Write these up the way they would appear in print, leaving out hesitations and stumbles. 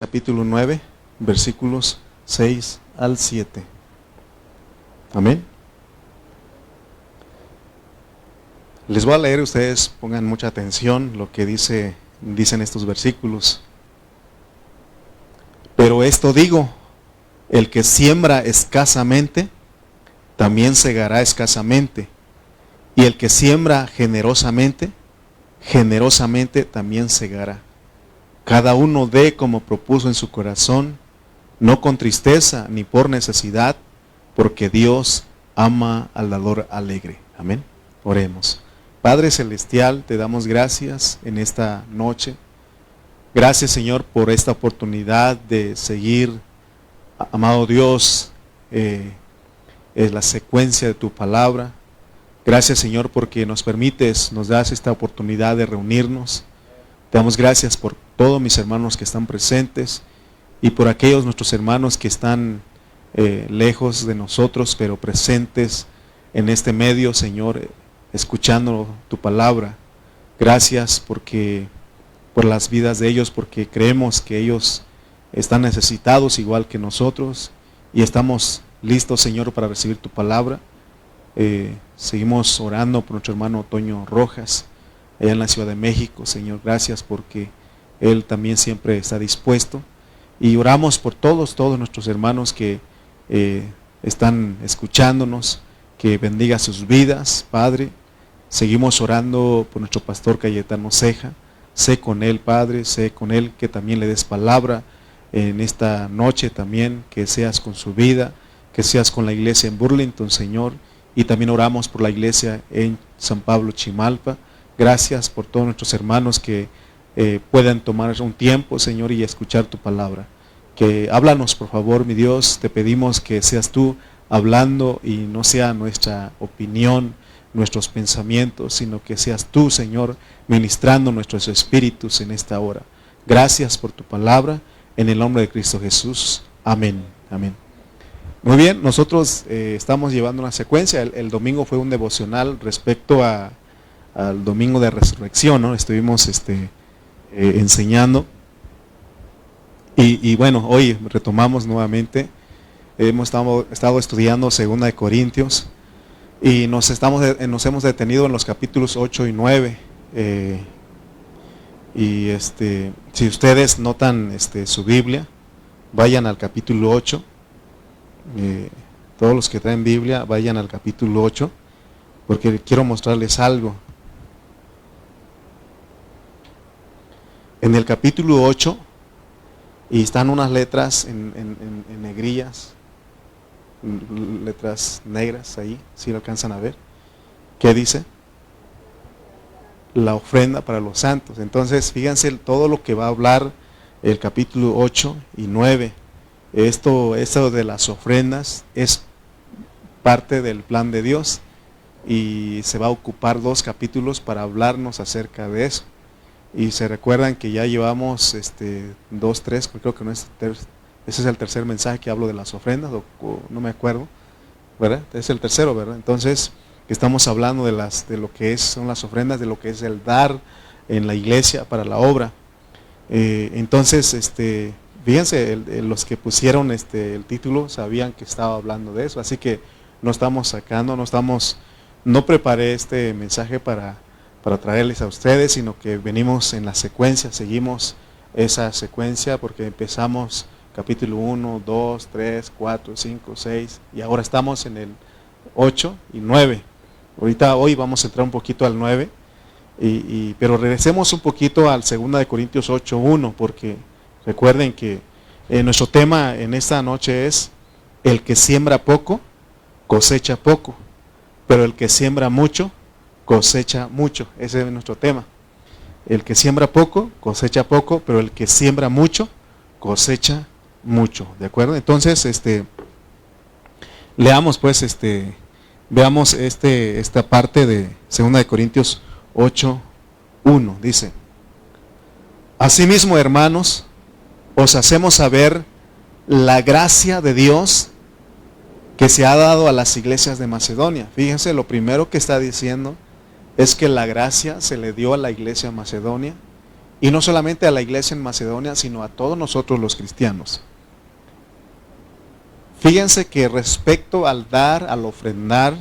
Capítulo 9, versículos 6 al 7. Amén. Les voy a leer, ustedes pongan mucha atención lo que dicen estos versículos. Pero esto digo, el que siembra escasamente, también segará escasamente. Y el que siembra generosamente, generosamente también segará. Cada uno dé como propuso en su corazón, no con tristeza ni por necesidad, porque Dios ama al dador alegre. Amén. Oremos. Padre Celestial, te damos gracias en esta noche. Gracias, Señor, por esta oportunidad de seguir, amado Dios, la secuencia de tu palabra. Gracias, Señor, porque nos permites, nos das esta oportunidad de reunirnos. Te damos gracias por todos mis hermanos que están presentes y por aquellos nuestros hermanos que están lejos de nosotros, pero presentes en este medio, Señor, escuchando tu palabra. Gracias por las vidas de ellos, porque creemos que ellos están necesitados igual que nosotros y estamos listos, Señor, para recibir tu palabra. Seguimos orando por nuestro hermano Toño Rojas, allá en la Ciudad de México. Señor, gracias porque él también siempre está dispuesto. Y oramos por todos nuestros hermanos que están escuchándonos, que bendiga sus vidas, Padre. Seguimos orando por nuestro pastor Cayetano Ceja. Sé con él, Padre, sé con él, que también le des palabra en esta noche también, que seas con su vida, que seas con la iglesia en Burlington, Señor. Y también oramos por la iglesia en San Pablo, Chimalpa. Gracias por todos nuestros hermanos que puedan tomar un tiempo, Señor, y escuchar tu palabra. Que háblanos, por favor, mi Dios. Te pedimos que seas tú hablando y no sea nuestra opinión, nuestros pensamientos, sino que seas tú, Señor, ministrando nuestros espíritus en esta hora. Gracias por tu palabra, en el nombre de Cristo Jesús. Amén. Amén. Muy bien, nosotros estamos llevando una secuencia. El domingo fue un devocional respecto al domingo de resurrección, ¿no? Estuvimos enseñando y bueno, hoy retomamos nuevamente. Hemos estado estudiando 2 de Corintios y nos hemos detenido en los capítulos 8 y 9. Si ustedes notan su Biblia, vayan al capítulo 8. Todos los que traen Biblia, vayan al capítulo 8, porque quiero mostrarles algo. En el capítulo 8, y están unas letras en negrillas, letras negras ahí, si lo alcanzan a ver. ¿Qué dice? La ofrenda para los santos. Entonces, fíjense todo lo que va a hablar el capítulo 8 y 9. Esto de las ofrendas es parte del plan de Dios y se va a ocupar 2 capítulos para hablarnos acerca de eso. Y se recuerdan que ya llevamos 2, 3, creo que no es ese es el tercer mensaje que hablo de las ofrendas, o no me acuerdo, ¿verdad? Es el tercero, ¿verdad? Entonces, estamos hablando de lo que son las ofrendas, de lo que es el dar en la iglesia para la obra. Entonces, fíjense, los que pusieron el título sabían que estaba hablando de eso, así que no estamos sacando, no preparé este mensaje para traerles a ustedes, sino que venimos en la secuencia, seguimos esa secuencia porque empezamos capítulo 1, 2, 3, 4, 5, 6 y ahora estamos en el 8 y 9. Hoy vamos a entrar un poquito al 9, pero regresemos un poquito al 2 de Corintios 8, 1, porque recuerden que nuestro tema en esta noche es: el que siembra poco, cosecha poco, pero el que siembra mucho, cosecha mucho. Ese es nuestro tema. El que siembra poco, cosecha poco, pero el que siembra mucho, cosecha mucho. ¿De acuerdo? Entonces, leamos pues, veamos esta parte de 2 de Corintios 8, 1. Dice: asimismo, hermanos, os hacemos saber la gracia de Dios que se ha dado a las iglesias de Macedonia. Fíjense, lo primero que está diciendo es que la gracia se le dio a la iglesia de Macedonia Y no solamente a la iglesia en Macedonia, sino a todos nosotros los cristianos. Fíjense que respecto al dar, al ofrendar,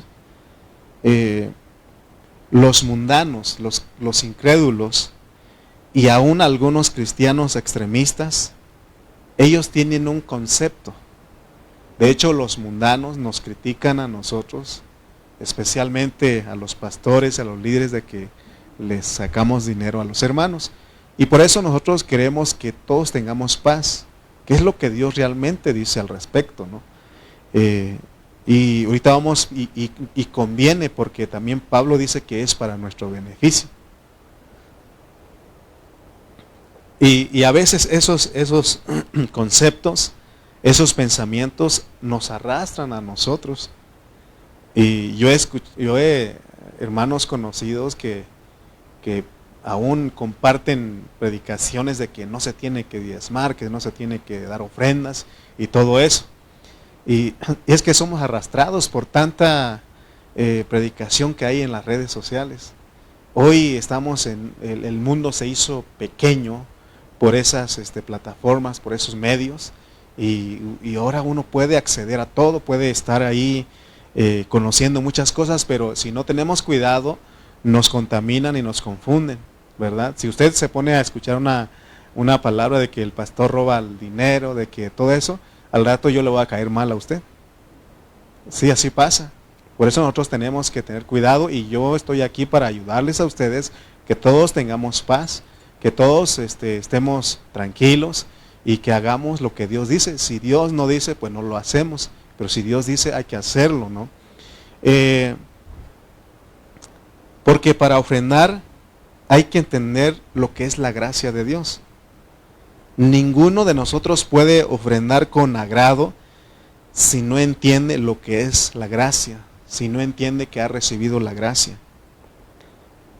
los mundanos, los incrédulos y aún algunos cristianos extremistas, ellos tienen un concepto. De hecho, los mundanos nos critican a nosotros, especialmente a los pastores, a los líderes, de que les sacamos dinero a los hermanos. Y por eso nosotros queremos que todos tengamos paz, que es lo que Dios realmente dice al respecto, ¿no? Y ahorita vamos, y conviene, porque también Pablo dice que es para nuestro beneficio. Y a veces esos conceptos, esos pensamientos nos arrastran a nosotros. Y yo he hermanos conocidos que aún comparten predicaciones de que no se tiene que diezmar, que no se tiene que dar ofrendas y todo eso. Y es que somos arrastrados por tanta predicación que hay en las redes sociales. Hoy estamos el mundo se hizo pequeño por esas plataformas, por esos medios, y ahora uno puede acceder a todo, puede estar ahí conociendo muchas cosas, pero si no tenemos cuidado, nos contaminan y nos confunden, ¿verdad? Si usted se pone a escuchar una palabra de que el pastor roba el dinero, de que todo eso, al rato yo le voy a caer mal a usted. Sí, así pasa. Por eso nosotros tenemos que tener cuidado, y yo estoy aquí para ayudarles a ustedes, que todos tengamos paz, que todos estemos tranquilos y que hagamos lo que Dios dice. Si Dios no dice, pues no lo hacemos, pero si Dios dice, hay que hacerlo, ¿no? Porque para ofrendar hay que entender lo que es la gracia de Dios. Ninguno de nosotros puede ofrendar con agrado si no entiende lo que es la gracia, si no entiende que ha recibido la gracia.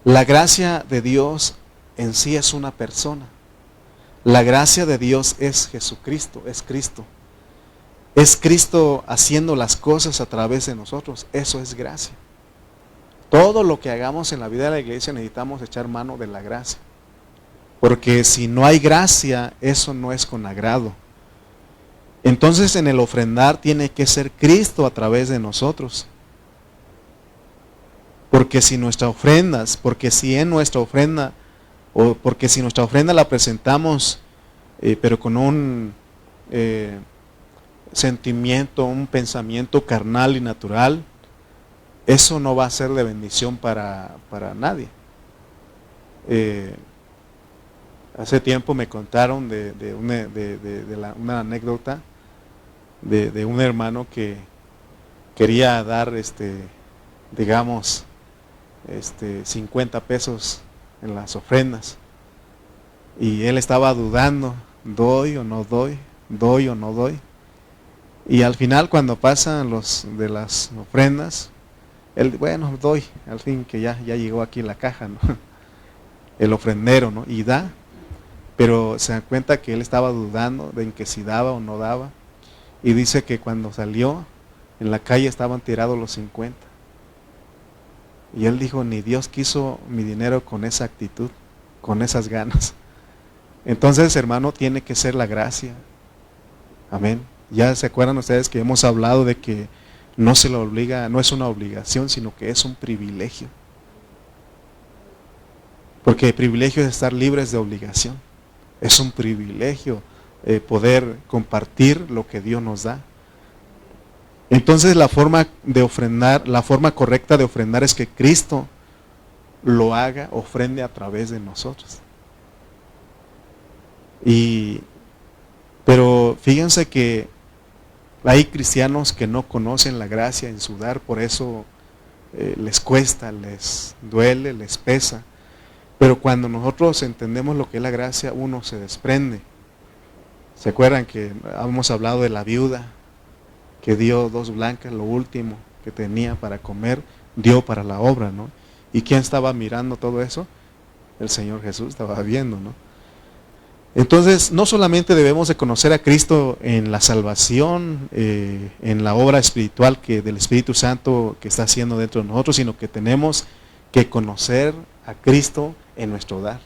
La gracia de Dios en sí es una persona. La gracia de Dios es Jesucristo, es Cristo. Es Cristo haciendo las cosas a través de nosotros. Eso es gracia. Todo lo que hagamos en la vida de la iglesia necesitamos echar mano de la gracia. Porque si no hay gracia, eso no es con agrado. Entonces en el ofrendar tiene que ser Cristo a través de nosotros. Porque si nuestra ofrenda la presentamos, pero con un sentimiento, un pensamiento carnal y natural, eso no va a ser de bendición para nadie. Hace tiempo me contaron de una anécdota de un hermano que quería dar, digamos, 50 pesos en las ofrendas, y él estaba dudando, doy o no doy, y al final, cuando pasan los de las ofrendas, él, bueno, doy, al fin que ya llegó aquí la caja, ¿no? El ofrendero, ¿no? Y da, pero se da cuenta que él estaba dudando de en que si daba o no daba, y dice que cuando salió, en la calle estaban tirados los 50. Y él dijo, ni Dios quiso mi dinero con esa actitud, con esas ganas. Entonces, hermano, tiene que ser la gracia. Amén. Ya se acuerdan ustedes que hemos hablado de que no se lo obliga, no es una obligación, sino que es un privilegio. Porque el privilegio es estar libres de obligación. Es un privilegio poder compartir lo que Dios nos da. Entonces la forma correcta de ofrendar es que Cristo lo haga, ofrende a través de nosotros. Pero fíjense que hay cristianos que no conocen la gracia en su dar, por eso les cuesta, les duele, les pesa. Pero cuando nosotros entendemos lo que es la gracia, uno se desprende. ¿Se acuerdan que hemos hablado de la viuda que dio 2 blancas, lo último que tenía para comer, dio para la obra, ¿no? ¿Y quién estaba mirando todo eso? El Señor Jesús estaba viendo, ¿no? Entonces, no solamente debemos de conocer a Cristo en la salvación, en la obra espiritual del Espíritu Santo que está haciendo dentro de nosotros, sino que tenemos que conocer a Cristo en nuestro dar.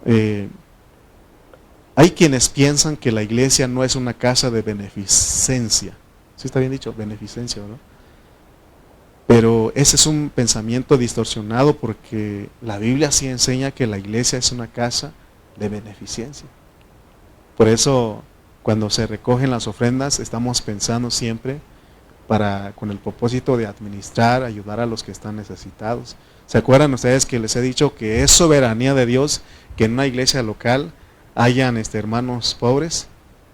Eh, Hay quienes piensan que la iglesia no es una casa de beneficencia. ¿Sí está bien dicho? Beneficencia, ¿verdad? Pero ese es un pensamiento distorsionado porque la Biblia sí enseña que la iglesia es una casa de beneficencia. Por eso, cuando se recogen las ofrendas, estamos pensando siempre con el propósito de administrar, ayudar a los que están necesitados. ¿Se acuerdan ustedes que les he dicho que es soberanía de Dios que en una iglesia local hayan hermanos pobres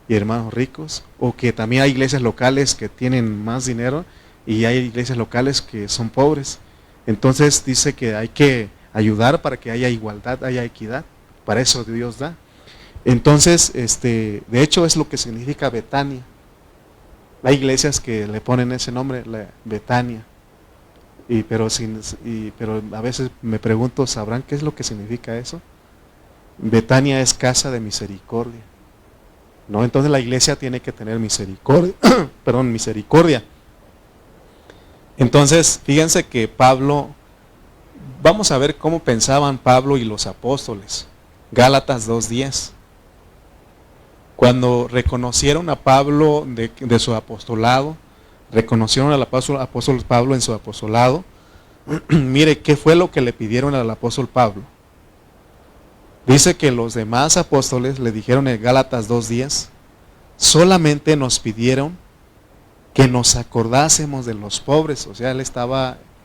y hermanos ricos? O que también hay iglesias locales que tienen más dinero y hay iglesias locales que son pobres. Entonces dice que hay que ayudar para que haya igualdad, haya equidad. Para eso Dios da. Entonces, de hecho es lo que significa Betania. Hay iglesias que le ponen ese nombre, Betania. Pero a veces me pregunto, ¿sabrán qué es lo que significa eso? Betania es casa de misericordia. ¿No? Entonces la iglesia tiene que tener misericordia. Misericordia. Entonces, fíjense que Pablo, vamos a ver cómo pensaban Pablo y los apóstoles. Gálatas 2:10. Cuando reconocieron a Pablo de su apostolado, reconocieron al apóstol Pablo en su apostolado, mire, ¿qué fue lo que le pidieron al apóstol Pablo? Dice que los demás apóstoles le dijeron en Gálatas 2:10, solamente nos pidieron que nos acordásemos de los pobres. O sea,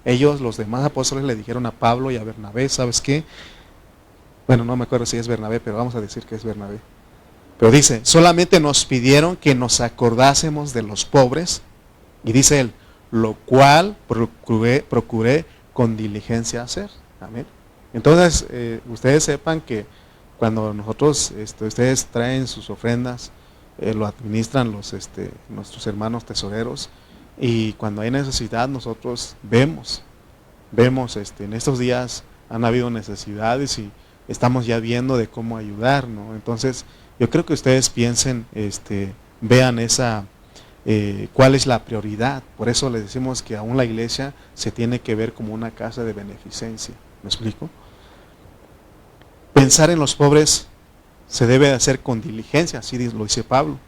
ellos, los demás apóstoles, le dijeron a Pablo y a Bernabé, ¿sabes qué? Bueno, no me acuerdo si es Bernabé, pero vamos a decir que es Bernabé. Pero dice, solamente nos pidieron que nos acordásemos de los pobres, y dice él, lo cual procuré con diligencia hacer. Amén. Entonces, ustedes sepan que cuando nosotros, ustedes traen sus ofrendas, lo administran nuestros hermanos tesoreros, y cuando hay necesidad nosotros vemos, en estos días han habido necesidades y estamos ya viendo de cómo ayudar, ¿no? Entonces, yo creo que ustedes piensen, vean cuál es la prioridad. Por eso les decimos que aún la iglesia se tiene que ver como una casa de beneficencia. ¿Me explico? Pensar en los pobres se debe de hacer con diligencia, así lo dice Pablo.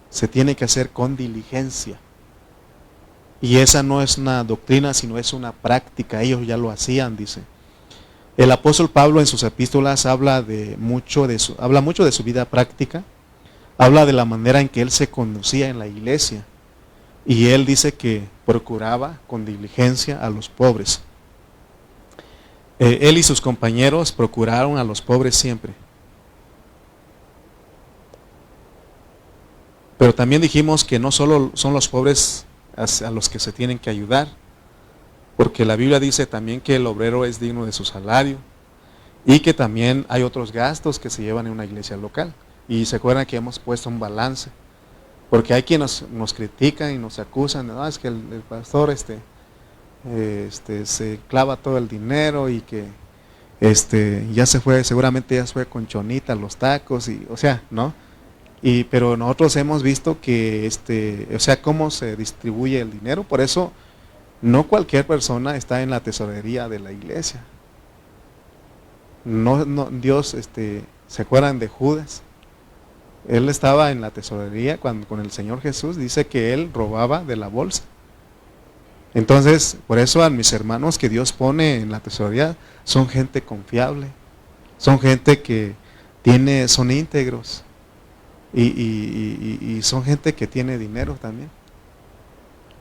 Se tiene que hacer con diligencia. Y esa no es una doctrina, sino es una práctica. Ellos ya lo hacían, dice. El apóstol Pablo en sus epístolas habla mucho de su vida práctica, habla de la manera en que él se conducía en la iglesia, y él dice que procuraba con diligencia a los pobres. Él y sus compañeros procuraron a los pobres siempre. Pero también dijimos que no solo son los pobres a los que se tienen que ayudar, porque la Biblia dice también que el obrero es digno de su salario y que también hay otros gastos que se llevan en una iglesia local. Y se acuerdan que hemos puesto un balance, porque hay quienes nos critican y nos acusan, no, es que el pastor se clava todo el dinero y que ya se fue, seguramente ya se fue con chonita los tacos, y o sea, ¿no? Pero nosotros hemos visto que o sea, cómo se distribuye el dinero. Por eso no cualquier persona está en la tesorería de la iglesia. No, Dios, ¿se acuerdan de Judas? Él estaba en la tesorería con el Señor Jesús. Dice que él robaba de la bolsa. Entonces, por eso a mis hermanos que Dios pone en la tesorería son gente confiable, son gente que son íntegros, y son gente que tiene dinero también.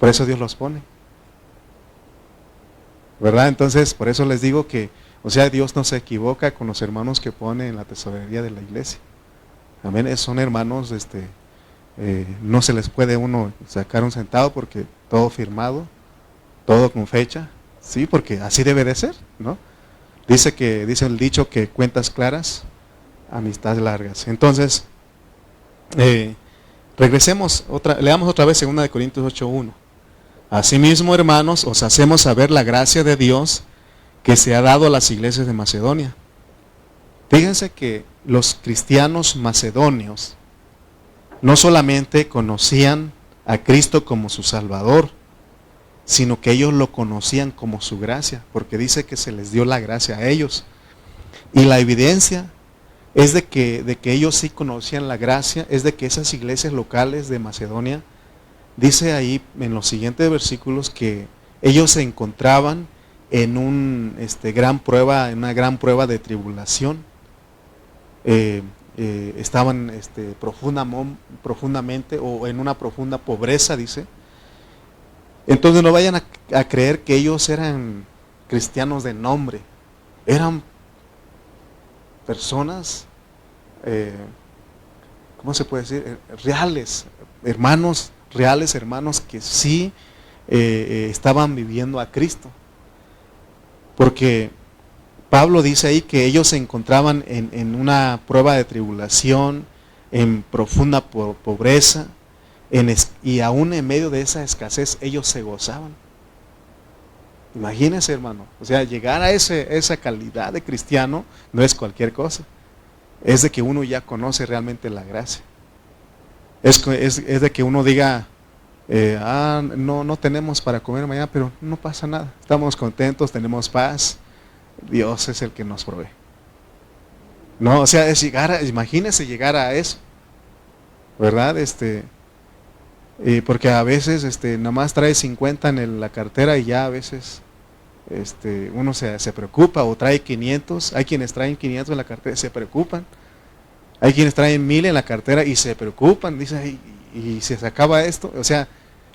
Por eso Dios los pone, ¿verdad? Entonces, por eso les digo que, o sea, Dios no se equivoca con los hermanos que pone en la tesorería de la iglesia. Amén. Son hermanos, no se les puede uno sacar un centavo porque todo firmado, todo con fecha, sí, porque así debe de ser, ¿no? Dice el dicho que cuentas claras, amistad largas. Entonces, leamos otra vez 2 Corintios 8:1. Asimismo, hermanos, os hacemos saber la gracia de Dios que se ha dado a las iglesias de Macedonia. Fíjense que los cristianos macedonios no solamente conocían a Cristo como su Salvador, sino que ellos lo conocían como su gracia, porque dice que se les dio la gracia a ellos. Y la evidencia es de que ellos sí conocían la gracia, es de que esas iglesias locales de Macedonia, dice ahí en los siguientes versículos que ellos se encontraban en una gran prueba de tribulación. Estaban profundamente o en una profunda pobreza, dice. Entonces no vayan a creer que ellos eran cristianos de nombre, eran personas, ¿cómo se puede decir? Reales, hermanos que sí estaban viviendo a Cristo. Porque Pablo dice ahí que ellos se encontraban en una prueba de tribulación, en profunda pobreza, y aún en medio de esa escasez ellos se gozaban. Imagínense, hermano, o sea, llegar a esa calidad de cristiano no es cualquier cosa. Es de que uno ya conoce realmente la gracia. Es de que uno diga, no tenemos para comer mañana, pero no pasa nada. Estamos contentos, tenemos paz. Dios es el que nos provee. No, o sea, imagínense llegar a eso, ¿verdad? Porque a veces nada más trae 50 en la cartera y ya a veces uno se preocupa, o trae 500. Hay quienes traen 500 en la cartera y se preocupan. Hay quienes traen 1000 en la cartera y se preocupan, dicen, y se acaba esto. O sea,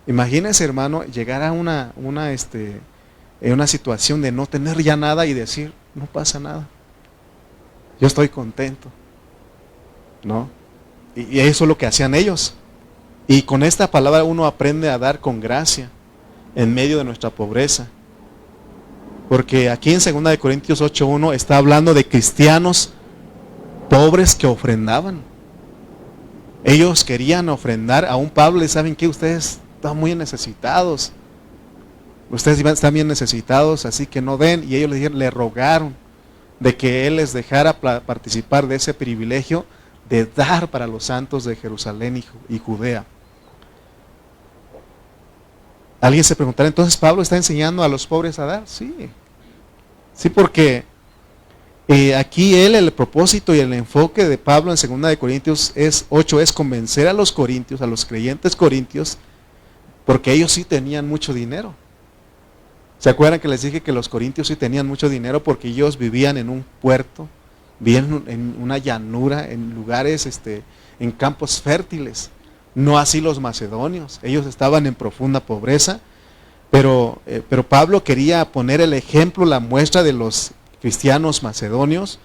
imagínense, hermano, llegar a una situación de no tener ya nada y decir, no pasa nada, yo estoy contento, ¿no? Y eso es lo que hacían ellos. Y con esta palabra uno aprende a dar con gracia en medio de nuestra pobreza. Porque aquí en 2 Corintios 8:1 está hablando de cristianos pobres que ofrendaban. Ellos querían ofrendar. A un Pablo le saben que ustedes están muy necesitados. Ustedes están bien necesitados, así que no den. Y ellos le rogaron de que él les dejara participar de ese privilegio de dar para los santos de Jerusalén y Judea. Alguien se preguntará, entonces Pablo está enseñando a los pobres a dar. Sí, porque aquí el propósito y el enfoque de Pablo en 2 Corintios 8 es convencer a los corintios, a los creyentes corintios, porque ellos sí tenían mucho dinero. ¿Se acuerdan que les dije que los corintios sí tenían mucho dinero? Porque ellos vivían en un puerto, vivían en una llanura, en lugares, en campos fértiles. No así los macedonios, ellos estaban en profunda pobreza, pero Pablo quería poner el ejemplo, la muestra de los cristianos macedonios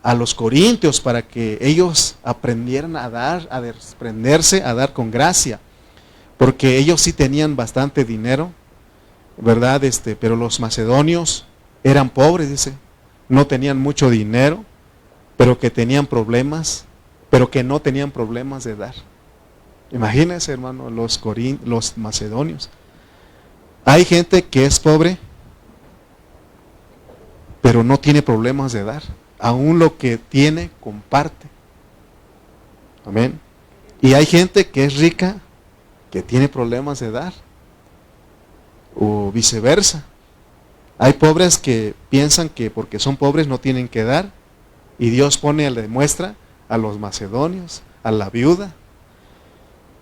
a los corintios para que ellos aprendieran a dar, a desprenderse, a dar con gracia, porque ellos sí tenían bastante dinero, ¿verdad? Pero los macedonios eran pobres, dice, no tenían mucho dinero, pero que tenían problemas, pero que no tenían problemas de dar. Imagínense, hermano, los macedonios. Hay gente que es pobre, pero no tiene problemas de dar. Aún lo que tiene, comparte. Amén. Y hay gente que es rica, que tiene problemas de dar. O viceversa. Hay pobres que piensan que porque son pobres no tienen que dar. Y Dios le muestra a los macedonios, a la viuda.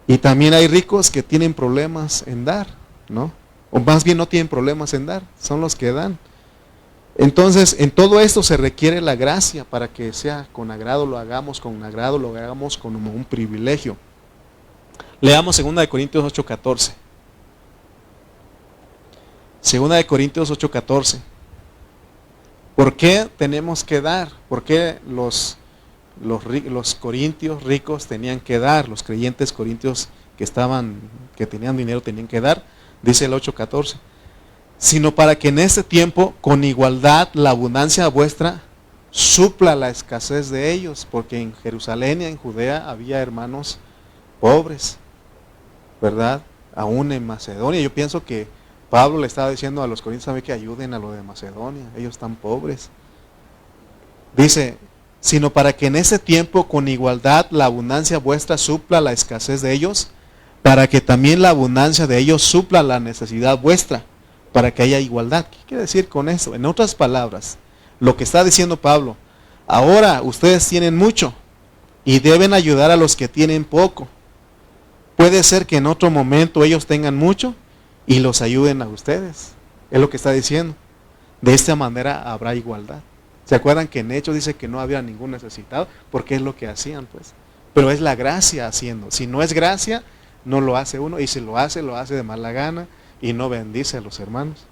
Y también hay ricos que tienen problemas en dar, ¿no? O más bien no tienen problemas en dar, son los que dan. Entonces, en todo esto se requiere la gracia para que sea con agrado, lo hagamos con agrado, lo hagamos como un privilegio. Leamos 2 Corintios 8:14. 2 Corintios 8:14. ¿Por qué tenemos que dar? ¿Por qué los corintios ricos tenían que dar? Los creyentes corintios que tenían dinero tenían que dar. Dice el 8:14. Sino para que en este tiempo, con igualdad, la abundancia vuestra supla la escasez de ellos, porque en Jerusalén y en Judea había hermanos pobres, ¿verdad? Aún en Macedonia. Yo pienso que Pablo le estaba diciendo a los corintios, ¿sabe? Que ayuden a lo de Macedonia, ellos están pobres. Dice, sino para que en ese tiempo con igualdad la abundancia vuestra supla la escasez de ellos, para que también la abundancia de ellos supla la necesidad vuestra, para que haya igualdad. ¿Qué quiere decir con eso? En otras palabras, lo que está diciendo Pablo, Ahora ustedes tienen mucho y deben ayudar a los que tienen poco. Puede ser que en otro momento ellos tengan mucho y los ayuden a ustedes. Es lo que está diciendo. De esta manera habrá igualdad. ¿Se acuerdan que en Hechos dice que no había ningún necesitado? Porque es lo que hacían, pues. Pero es la gracia haciendo. Si no es gracia, no lo hace uno. Y si lo hace de mala gana y no bendice a los hermanos.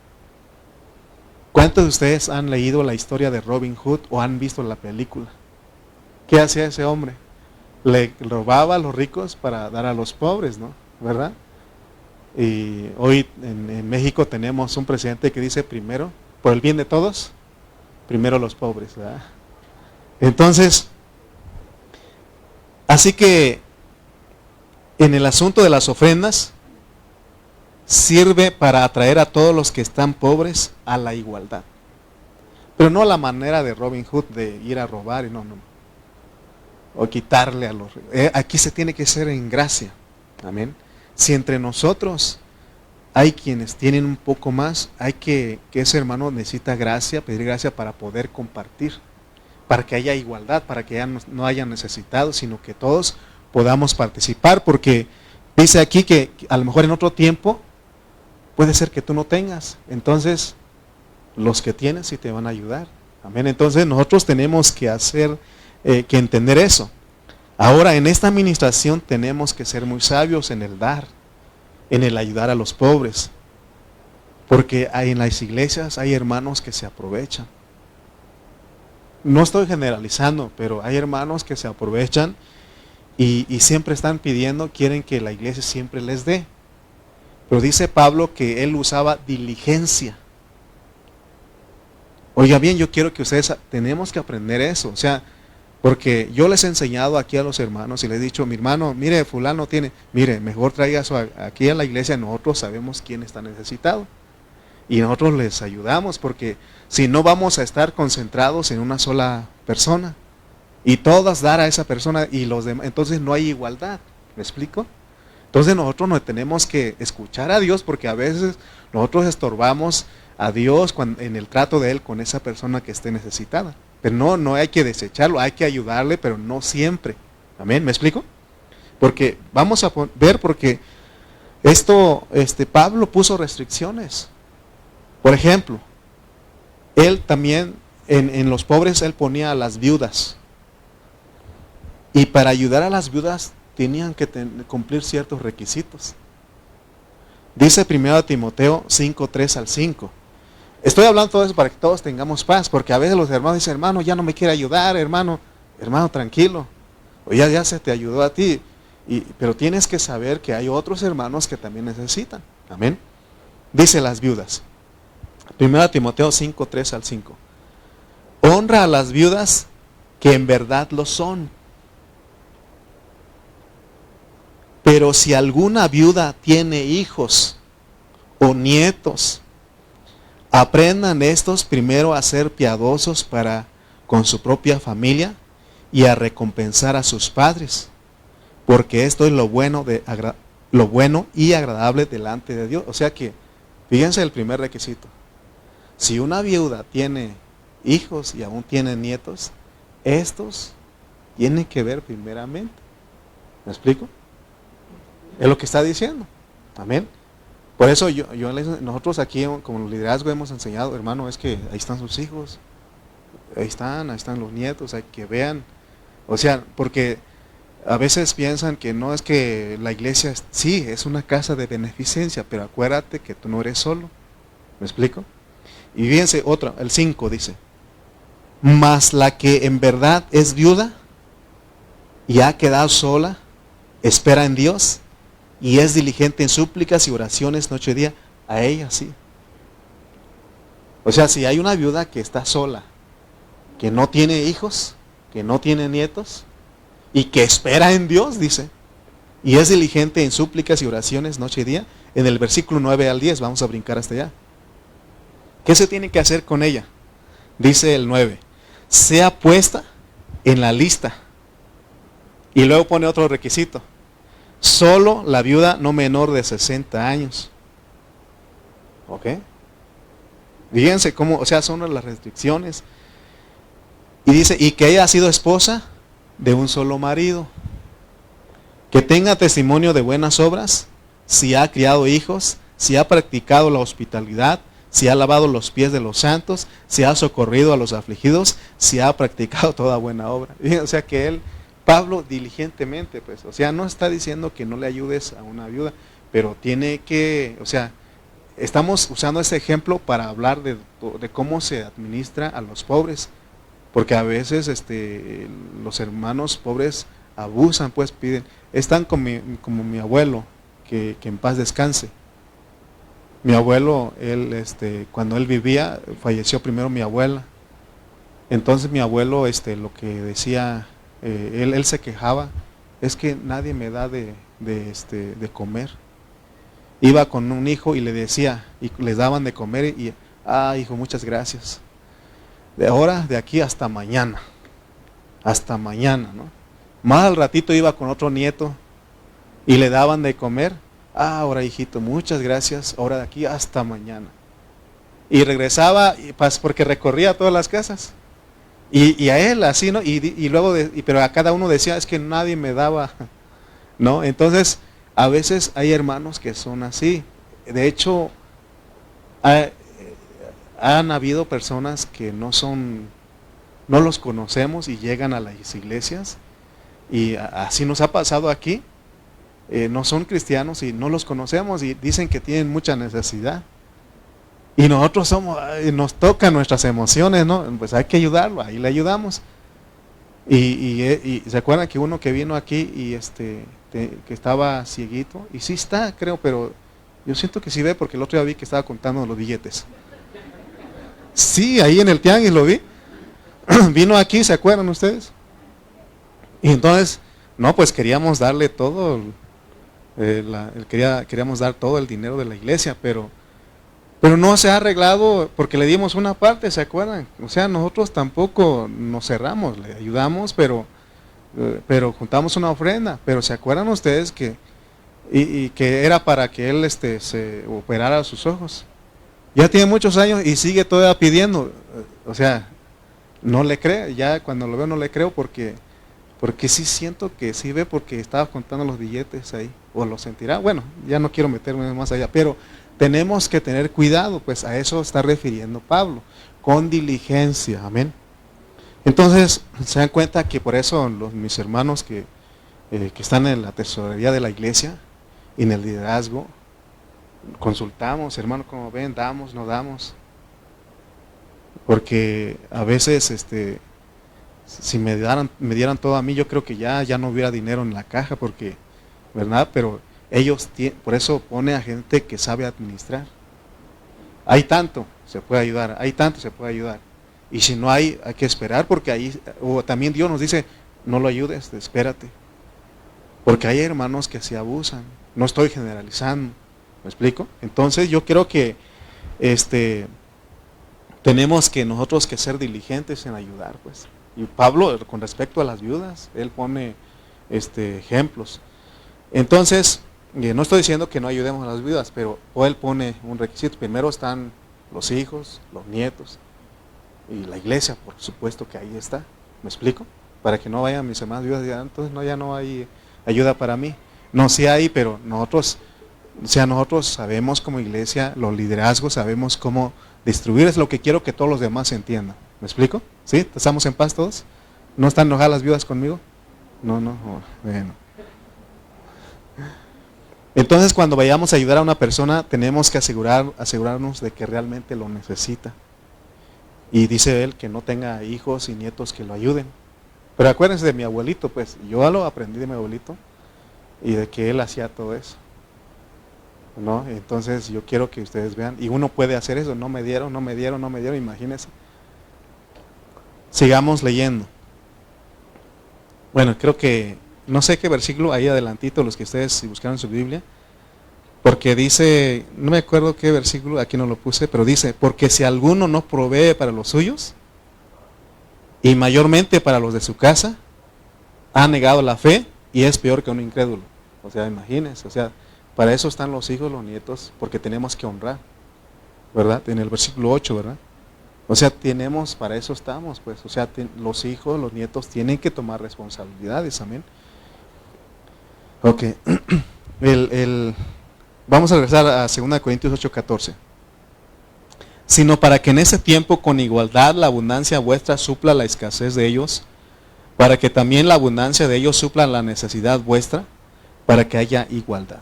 ¿Cuántos de ustedes han leído la historia de Robin Hood o han visto la película? ¿Qué hacía ese hombre? Le robaba a los ricos para dar a los pobres, ¿no? ¿Verdad? Y hoy en México tenemos un presidente que dice primero, por el bien de todos, primero los pobres, ¿verdad? Entonces, así que en el asunto de las ofrendas, sirve para atraer a todos los que están pobres a la igualdad. Pero no a la manera de Robin Hood de ir a robar y no. O quitarle a los ricos. Aquí se tiene que ser en gracia. Amén. Si entre nosotros hay quienes tienen un poco más, hay que ese hermano necesita gracia, pedir gracia para poder compartir, para que haya igualdad, para que ya no haya necesitados, sino que todos podamos participar, porque dice aquí que a lo mejor en otro tiempo puede ser que tú no tengas, entonces los que tienes sí te van a ayudar. Amén. Entonces nosotros tenemos que que entender eso. Ahora en esta administración tenemos que ser muy sabios en el dar, en el ayudar a los pobres, porque en las iglesias hay hermanos que se aprovechan. No estoy generalizando, pero hay hermanos que se aprovechan y siempre están pidiendo, quieren que la iglesia siempre les dé. Pero dice Pablo que él usaba diligencia. Oiga bien, yo quiero que ustedes, tenemos que aprender eso, o sea, porque yo les he enseñado aquí a los hermanos y les he dicho, mi hermano, mire, fulano tiene, mire, mejor traiga eso aquí a la iglesia, nosotros sabemos quién está necesitado. Y nosotros les ayudamos, porque si no vamos a estar concentrados en una sola persona, y todas dar a esa persona y los demás, entonces no hay igualdad, ¿me explico? Entonces nosotros no tenemos que escuchar a Dios, porque a veces nosotros estorbamos a Dios en el trato de Él con esa persona que esté necesitada. Pero no hay que desecharlo, hay que ayudarle, pero no siempre. Amén, ¿me explico? Porque vamos a ver, porque Pablo puso restricciones. Por ejemplo, él también, en los pobres, él ponía a las viudas. Y para ayudar a las viudas, tenían que cumplir ciertos requisitos. Dice 1 Timoteo 5, 3 al 5. Estoy hablando todo eso para que todos tengamos paz, porque a veces los hermanos dicen, hermano, ya no me quiere ayudar, hermano, tranquilo, o ya se te ayudó a ti, pero tienes que saber que hay otros hermanos que también necesitan. Amén. Dice las viudas, 1 Timoteo 5, 3 al 5. Honra a las viudas que en verdad lo son. Pero si alguna viuda tiene hijos o nietos, aprendan estos primero a ser piadosos con su propia familia y a recompensar a sus padres, porque esto es lo bueno y agradable delante de Dios. O sea que, fíjense el primer requisito. Si una viuda tiene hijos y aún tiene nietos, estos tienen que ver primeramente. ¿Me explico? Es lo que está diciendo. Amén. Por eso nosotros aquí como liderazgo hemos enseñado, hermano, es que ahí están sus hijos, ahí están los nietos, hay que vean. O sea, porque a veces piensan que no es que la iglesia, sí, es una casa de beneficencia, pero acuérdate que tú no eres solo. ¿Me explico? Y fíjense otra, el 5 dice, mas la que en verdad es viuda y ha quedado sola, espera en Dios y es diligente en súplicas y oraciones noche y día, a ella sí. O sea, si hay una viuda que está sola, que no tiene hijos, que no tiene nietos, y que espera en Dios, dice, y es diligente en súplicas y oraciones noche y día, en el versículo 9 al 10, vamos a brincar hasta allá. ¿Qué se tiene que hacer con ella? Dice el 9, sea puesta en la lista. Y luego pone otro requisito. Solo la viuda no menor de 60 años. ¿Ok? Fíjense cómo, o sea, son las restricciones. Y dice, y que ella ha sido esposa de un solo marido, que tenga testimonio de buenas obras, si ha criado hijos, si ha practicado la hospitalidad, si ha lavado los pies de los santos, si ha socorrido a los afligidos, si ha practicado toda buena obra. O sea que él, Pablo, diligentemente, pues, o sea, no está diciendo que no le ayudes a una viuda, pero tiene que, o sea, estamos usando este ejemplo para hablar de cómo se administra a los pobres, porque a veces los hermanos pobres abusan, pues piden, están como mi abuelo, que en paz descanse. Mi abuelo, él, cuando él vivía, falleció primero mi abuela. Entonces mi abuelo, lo que decía, él se quejaba, es que nadie me da de comer. Iba con un hijo y le decía, y les daban de comer, y, hijo, muchas gracias. De aquí hasta mañana, ¿no? Más al ratito iba con otro nieto y le daban de comer. Ahora, hijito, muchas gracias, ahora de aquí hasta mañana. Y regresaba, porque recorría todas las casas. Y a él así, ¿no? Y luego, pero a cada uno decía, es que nadie me daba, ¿no? Entonces, a veces hay hermanos que son así. De hecho, han habido personas que no los conocemos y llegan a las iglesias. Y así nos ha pasado aquí. No son cristianos y no los conocemos y dicen que tienen mucha necesidad. Y nosotros nos tocan nuestras emociones, ¿no? Pues hay que ayudarlo, ahí le ayudamos. Y se acuerdan que uno que vino aquí y que estaba cieguito, y sí está, creo, pero yo siento que sí ve, porque el otro día vi que estaba contando los billetes. Sí, ahí en el tianguis lo vi. Vino aquí, ¿se acuerdan ustedes? Y entonces, no, pues queríamos darle todo, queríamos dar todo el dinero de la iglesia, pero no se ha arreglado porque le dimos una parte, ¿se acuerdan? O sea, nosotros tampoco nos cerramos, le ayudamos, pero juntamos una ofrenda. Pero ¿se acuerdan ustedes que era para que él se operara sus ojos? Ya tiene muchos años y sigue todavía pidiendo. O sea, no le creo, ya cuando lo veo no le creo, porque sí siento que sí ve, porque estaba contando los billetes ahí, o lo sentirá. Bueno, ya no quiero meterme más allá, pero tenemos que tener cuidado, pues a eso está refiriendo Pablo, con diligencia, amén. Entonces, se dan cuenta que por eso mis hermanos que están en la tesorería de la iglesia y en el liderazgo, consultamos, hermano, como ven, damos, no damos, porque a veces si me dieran todo a mí, yo creo que ya no hubiera dinero en la caja, porque, ¿verdad? Pero ellos, por eso pone a gente que sabe administrar. Hay tanto, se puede ayudar, hay tanto, se puede ayudar. Y si no hay que esperar, porque ahí, o también Dios nos dice, no lo ayudes, espérate. Porque hay hermanos que se abusan, no estoy generalizando, ¿me explico? Entonces yo creo que tenemos que nosotros que ser diligentes en ayudar, pues. Y Pablo, con respecto a las viudas, él pone ejemplos. Entonces, no estoy diciendo que no ayudemos a las viudas, pero él pone un requisito. Primero están los hijos, los nietos y la iglesia, por supuesto que ahí está. ¿Me explico? Para que no vayan mis hermanas viudas y digan, entonces ya no hay ayuda para mí. No, sí hay, pero nosotros sabemos como iglesia, los liderazgos, sabemos cómo distribuir. Es lo que quiero que todos los demás entiendan. ¿Me explico? ¿Sí? ¿Estamos en paz todos? ¿No están enojadas las viudas conmigo? No, bueno. Entonces, cuando vayamos a ayudar a una persona, tenemos que asegurarnos de que realmente lo necesita. Y dice él que no tenga hijos y nietos que lo ayuden. Pero acuérdense de mi abuelito, pues yo lo aprendí de mi abuelito y de que él hacía todo eso, ¿no? Entonces yo quiero que ustedes vean, y uno puede hacer eso. No me dieron, imagínense. Sigamos leyendo. Bueno, creo que, no sé qué versículo, ahí adelantito, los que ustedes si buscaron su Biblia, porque dice, no me acuerdo qué versículo, aquí no lo puse, pero dice, porque si alguno no provee para los suyos, y mayormente para los de su casa, ha negado la fe y es peor que un incrédulo. O sea, imagínense, o sea, para eso están los hijos, los nietos, porque tenemos que honrar, ¿verdad? En el versículo 8, ¿verdad? O sea, para eso estamos, pues. O sea, los hijos, los nietos tienen que tomar responsabilidades, amén. Ok. Vamos a regresar a 2 Corintios 8:14. Sino para que en ese tiempo con igualdad la abundancia vuestra supla la escasez de ellos, para que también la abundancia de ellos supla la necesidad vuestra, para que haya igualdad.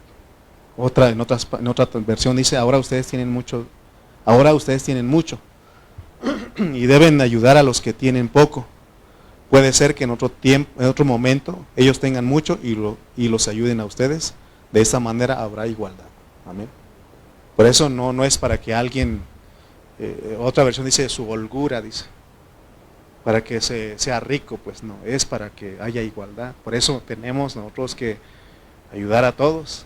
En otra versión dice, ahora ustedes tienen mucho y deben ayudar a los que tienen poco. Puede ser que en otro momento ellos tengan mucho y los ayuden a ustedes. De esa manera habrá igualdad. Amén. Por eso no es para que alguien, otra versión dice su holgura, dice, para que sea rico, pues no, es para que haya igualdad. Por eso tenemos nosotros que ayudar a todos.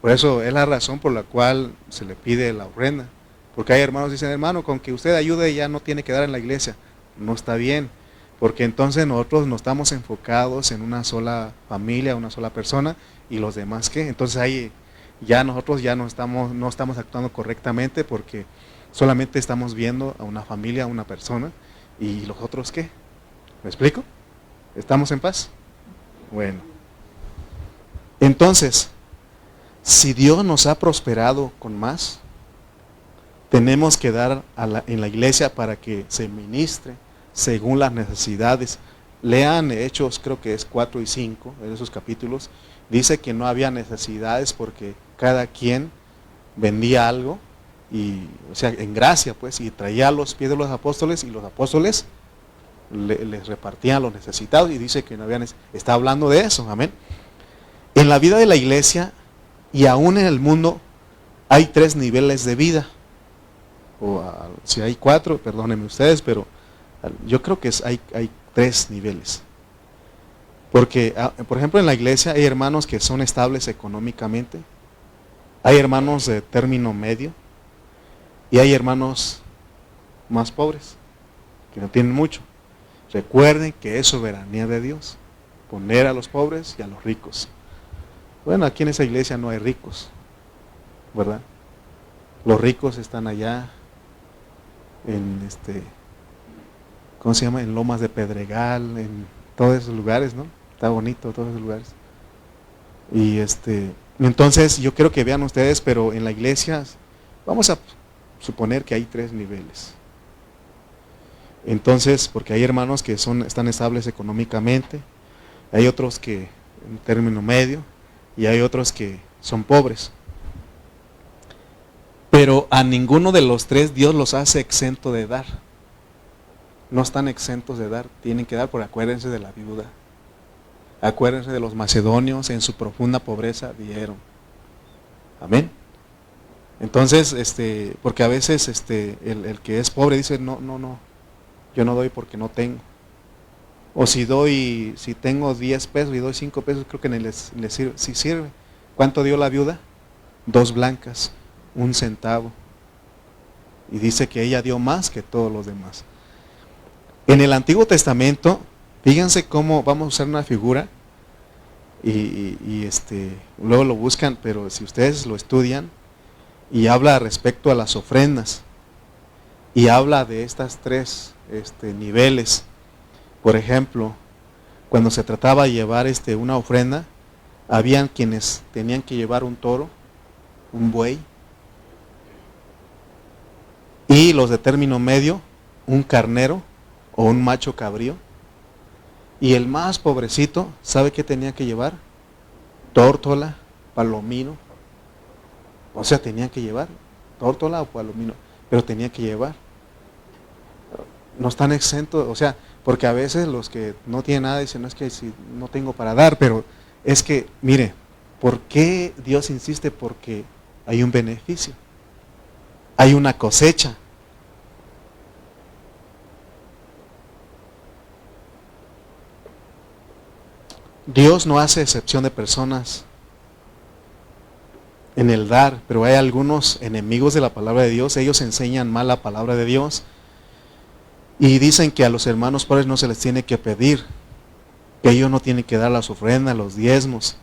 Por eso es la razón por la cual se le pide la ofrenda. Porque hay hermanos que dicen, hermano, con que usted ayude ya no tiene que dar en la iglesia. No está bien, porque entonces nosotros no estamos enfocados en una sola familia, una sola persona, y los demás ¿qué? Entonces ahí ya nosotros ya no estamos actuando correctamente, porque solamente estamos viendo a una familia, a una persona, y los otros ¿qué? ¿Me explico? ¿Estamos en paz? Bueno. Entonces, si Dios nos ha prosperado con más, tenemos que dar en la iglesia para que se ministre según las necesidades. Lean Hechos, creo que es 4 y 5, en esos capítulos. Dice que no había necesidades porque cada quien vendía algo, o sea, en gracia, pues, y traía a los pies de los apóstoles, y los apóstoles les repartían a los necesitados, y dice que no había necesidades. Está hablando de eso, amén. En la vida de la iglesia y aún en el mundo hay 3 niveles de vida. Si hay 4, perdónenme ustedes, pero yo creo que hay 3 niveles. Porque, por ejemplo, en la iglesia hay hermanos que son estables económicamente, hay hermanos de término medio, y hay hermanos más pobres, que no tienen mucho. Recuerden que es soberanía de Dios, poner a los pobres y a los ricos. Bueno, aquí en esa iglesia no hay ricos, ¿verdad? Los ricos están allá en ¿cómo se llama? En Lomas de Pedregal, en todos esos lugares, ¿no? Está bonito todos esos lugares. Y entonces yo quiero que vean ustedes, pero en la iglesia vamos a suponer que hay 3 niveles. Entonces, porque hay hermanos que están estables económicamente, hay otros que en término medio, y hay otros que son pobres. Pero a ninguno de los 3 Dios los hace exento de dar. No están exentos de dar, tienen que dar, porque acuérdense de la viuda. Acuérdense de los macedonios, en su profunda pobreza dieron. Amén. Entonces, porque a veces el que es pobre dice, no, yo no doy porque no tengo. O si tengo 10 pesos y doy 5 pesos, creo que les sirve. Sí sirve. ¿Cuánto dio la viuda? 2 blancas, 1 centavo. Y dice que ella dio más que todos los demás. En el Antiguo Testamento, fíjense cómo vamos a usar una figura y luego lo buscan, pero si ustedes lo estudian, y habla respecto a las ofrendas, y habla de estas 3 niveles. Por ejemplo, cuando se trataba de llevar una ofrenda, habían quienes tenían que llevar un toro, un buey, y los de término medio, un carnero o un macho cabrío. Y el más pobrecito, ¿sabe qué tenía que llevar? Tórtola, palomino. O sea, tenía que llevar tórtola o palomino, pero tenía que llevar. No están exentos, o sea, porque a veces los que no tienen nada dicen, no, es que si no tengo para dar, pero es que, mire, ¿por qué Dios insiste? Porque hay un beneficio, hay una cosecha. Dios no hace excepción de personas en el dar, pero hay algunos enemigos de la palabra de Dios, ellos enseñan mal la palabra de Dios y dicen que a los hermanos pobres no se les tiene que pedir, que ellos no tienen que dar las ofrendas, los diezmos.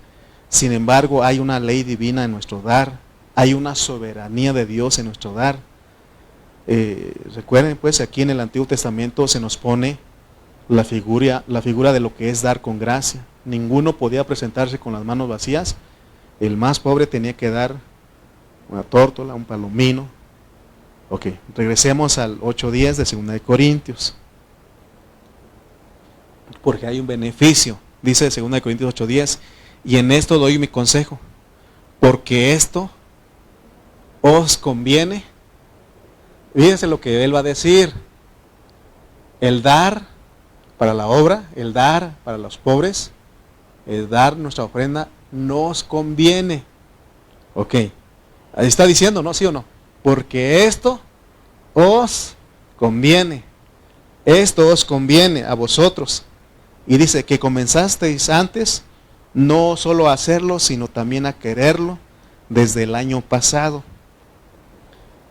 Sin embargo, hay una ley divina en nuestro dar, hay una soberanía de Dios en nuestro dar. Recuerden pues, aquí en el Antiguo Testamento se nos pone la figura de lo que es dar con gracia. Ninguno podía presentarse con las manos vacías. El más pobre tenía que dar una tórtola, un palomino. Ok, regresemos al 8:10 de 2 de Corintios. Porque hay un beneficio. Dice 2 de Corintios 8:10, y en esto doy mi consejo, porque esto os conviene. Fíjense lo que él va a decir. El dar para la obra, el dar para los pobres, el dar nuestra ofrenda, nos conviene. Ok, ahí está diciendo, ¿no? ¿Sí o no? Porque esto os conviene. Esto os conviene a vosotros. Y dice que comenzasteis antes, no solo a hacerlo, sino también a quererlo desde el año pasado.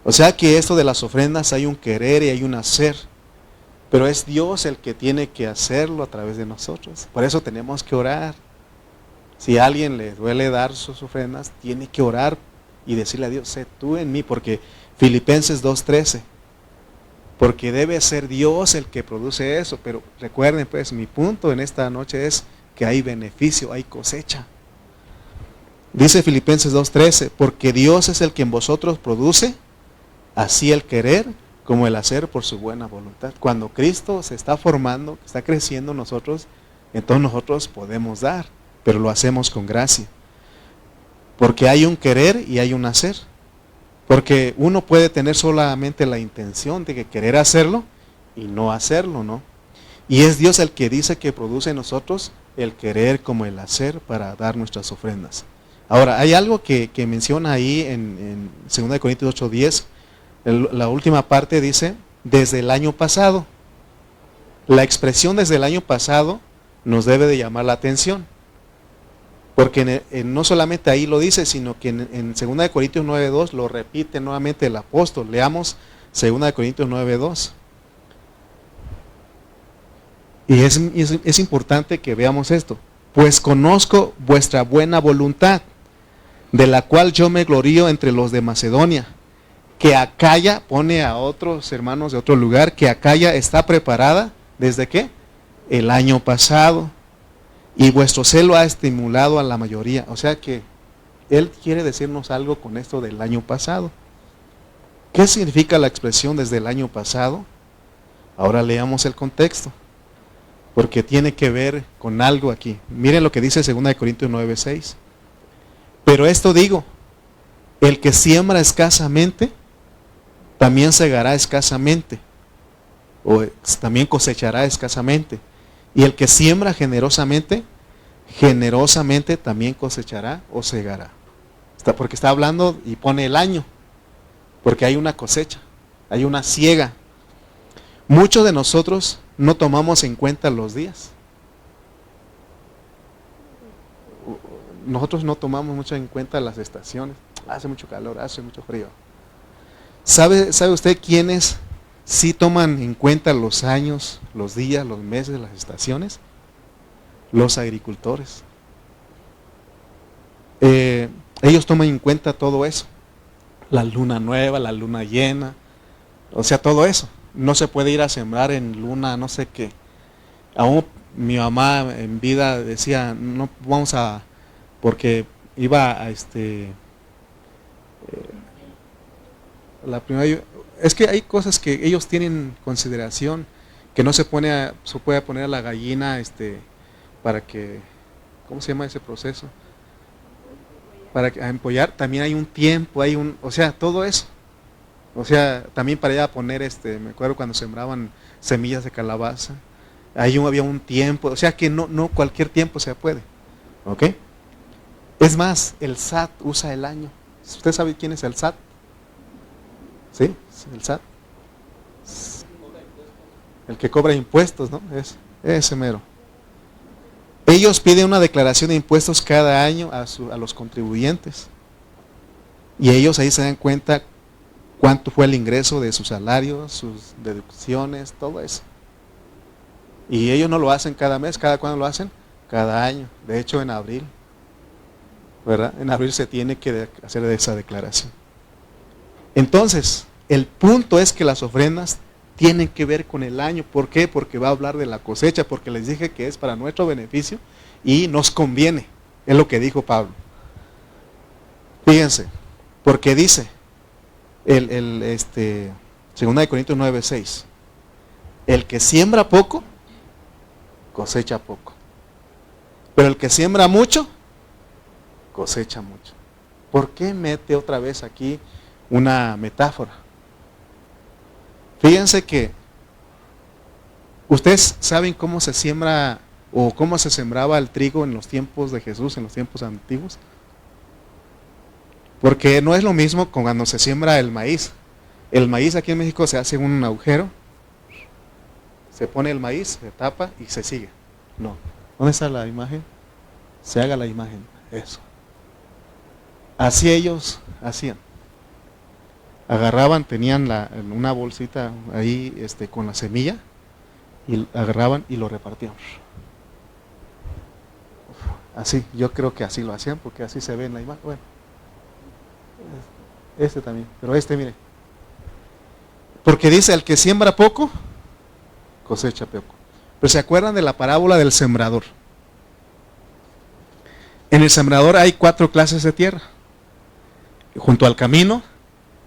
O sea que esto de las ofrendas hay un querer y hay un hacer. Pero es Dios el que tiene que hacerlo a través de nosotros. Por eso tenemos que orar. Si a alguien le duele dar sus ofrendas, tiene que orar y decirle a Dios, sé tú en mí, porque Filipenses 2:13, porque debe ser Dios el que produce eso. Pero recuerden pues, mi punto en esta noche es que hay beneficio, hay cosecha. Dice Filipenses 2:13, porque Dios es el que en vosotros produce, así el querer como el hacer por su buena voluntad. Cuando Cristo se está formando, está creciendo en nosotros, entonces nosotros podemos dar, pero lo hacemos con gracia. Porque hay un querer y hay un hacer. Porque uno puede tener solamente la intención de que querer hacerlo y no hacerlo, ¿no? Y es Dios el que dice que produce en nosotros el querer como el hacer para dar nuestras ofrendas. Ahora, hay algo que menciona ahí en 2 de Corintios 8:10. La última parte dice, desde el año pasado. La expresión desde el año pasado nos debe de llamar la atención. Porque no solamente ahí lo dice, sino que en 2 de Corintios 9:2 lo repite nuevamente el apóstol. Leamos 2 de Corintios 9:2. Y es importante que veamos esto. Pues conozco vuestra buena voluntad, de la cual yo me glorío entre los de Macedonia, que Acaya, pone a otros hermanos de otro lugar, que Acaya está preparada, ¿desde qué? El año pasado. Y vuestro celo ha estimulado a la mayoría. O sea que él quiere decirnos algo con esto del año pasado. ¿Qué significa la expresión desde el año pasado? Ahora leamos el contexto, porque tiene que ver con algo aquí. Miren lo que dice 2 de Corintios 9:6. Pero esto digo, el que siembra escasamente, también segará escasamente, o también cosechará escasamente. Y el que siembra generosamente, generosamente también cosechará o segará. Porque está hablando y pone el año, porque hay una cosecha, hay una siega. Muchos de nosotros no tomamos en cuenta los días. Nosotros no tomamos mucho en cuenta las estaciones. Hace mucho calor, hace mucho frío. ¿Sabe usted quiénes sí toman en cuenta los años, los días, los meses, las estaciones? Los agricultores. Ellos toman en cuenta todo eso. La luna nueva, la luna llena. O sea, todo eso. No se puede ir a sembrar en luna, no sé qué. Aún mi mamá en vida decía, no vamos a, porque iba a la primera, es que hay cosas que ellos tienen consideración, que no se puede poner a la gallina para que, ¿cómo se llama ese proceso? Para que, a empollar, también hay un tiempo, o sea, todo eso. O sea, también para allá poner, me acuerdo cuando sembraban semillas de calabaza, ahí había un tiempo, o sea que no cualquier tiempo se puede. ¿Ok? Es más, el SAT usa el año. ¿Usted sabe quién es el SAT? ¿Sí? El SAT. El que cobra impuestos, ¿no? Es ese mero. Ellos piden una declaración de impuestos cada año a los contribuyentes. Y ellos ahí se dan cuenta cuánto fue el ingreso de su salario, sus deducciones, todo eso. Y ellos no lo hacen cada mes. ¿Cada cuándo lo hacen? Cada año. De hecho, en abril, ¿verdad? En abril se tiene que hacer esa declaración. Entonces, el punto es que las ofrendas tienen que ver con el año. ¿Por qué? Porque va a hablar de la cosecha, porque les dije que es para nuestro beneficio y nos conviene. Es lo que dijo Pablo. Fíjense, porque dice 2 Corintios 9:6, el que siembra poco, cosecha poco. Pero el que siembra mucho, cosecha mucho. ¿Por qué mete otra vez aquí una metáfora? Fíjense que ustedes saben cómo se siembra o cómo se sembraba el trigo en los tiempos de Jesús, en los tiempos antiguos. Porque no es lo mismo cuando se siembra el maíz. El maíz aquí en México se hace un agujero, se pone el maíz, se tapa y se sigue. No. ¿Dónde está la imagen? Se haga la imagen. Eso. Así ellos hacían. Agarraban, tenían una bolsita ahí con la semilla y agarraban y lo repartían. Así, yo creo que así lo hacían porque así se ve en la imagen. Bueno, este también, pero mire. Porque dice, el que siembra poco, cosecha poco. Pero ¿se acuerdan de la parábola del sembrador? En el sembrador hay 4 clases de tierra. Junto al camino,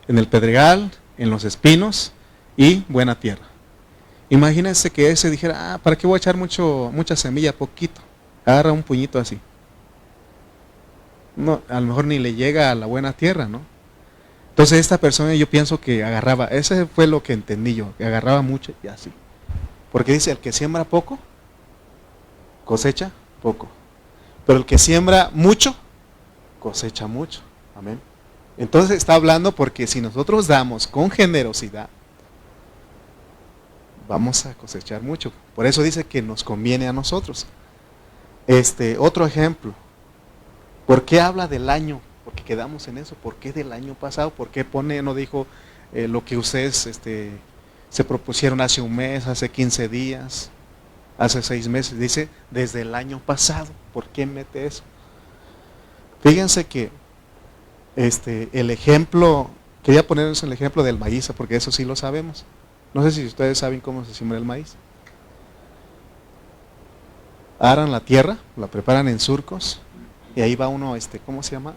en el pedregal, en los espinos y buena tierra. Imagínense que ese dijera, ¿para qué voy a echar mucha semilla? Poquito. Agarra un puñito así. No, a lo mejor ni le llega a la buena tierra, ¿no? Entonces esta persona yo pienso que agarraba, ese fue lo que entendí yo, que agarraba mucho y así. Porque dice, el que siembra poco, cosecha poco. Pero el que siembra mucho, cosecha mucho. Amén. Entonces está hablando porque si nosotros damos con generosidad, vamos a cosechar mucho. Por eso dice que nos conviene a nosotros. Otro ejemplo. ¿Por qué habla del año? Porque quedamos en eso. ¿Por qué del año pasado? ¿Por qué no dijo lo que ustedes se propusieron hace un mes, hace 15 días, hace 6 meses? Dice desde el año pasado. ¿Por qué mete eso? Fíjense que el ejemplo, quería ponerles el ejemplo del maíz, porque eso sí lo sabemos. No sé si ustedes saben cómo se siembra el maíz. Aran la tierra, la preparan en surcos, y ahí va uno, ¿cómo se llama?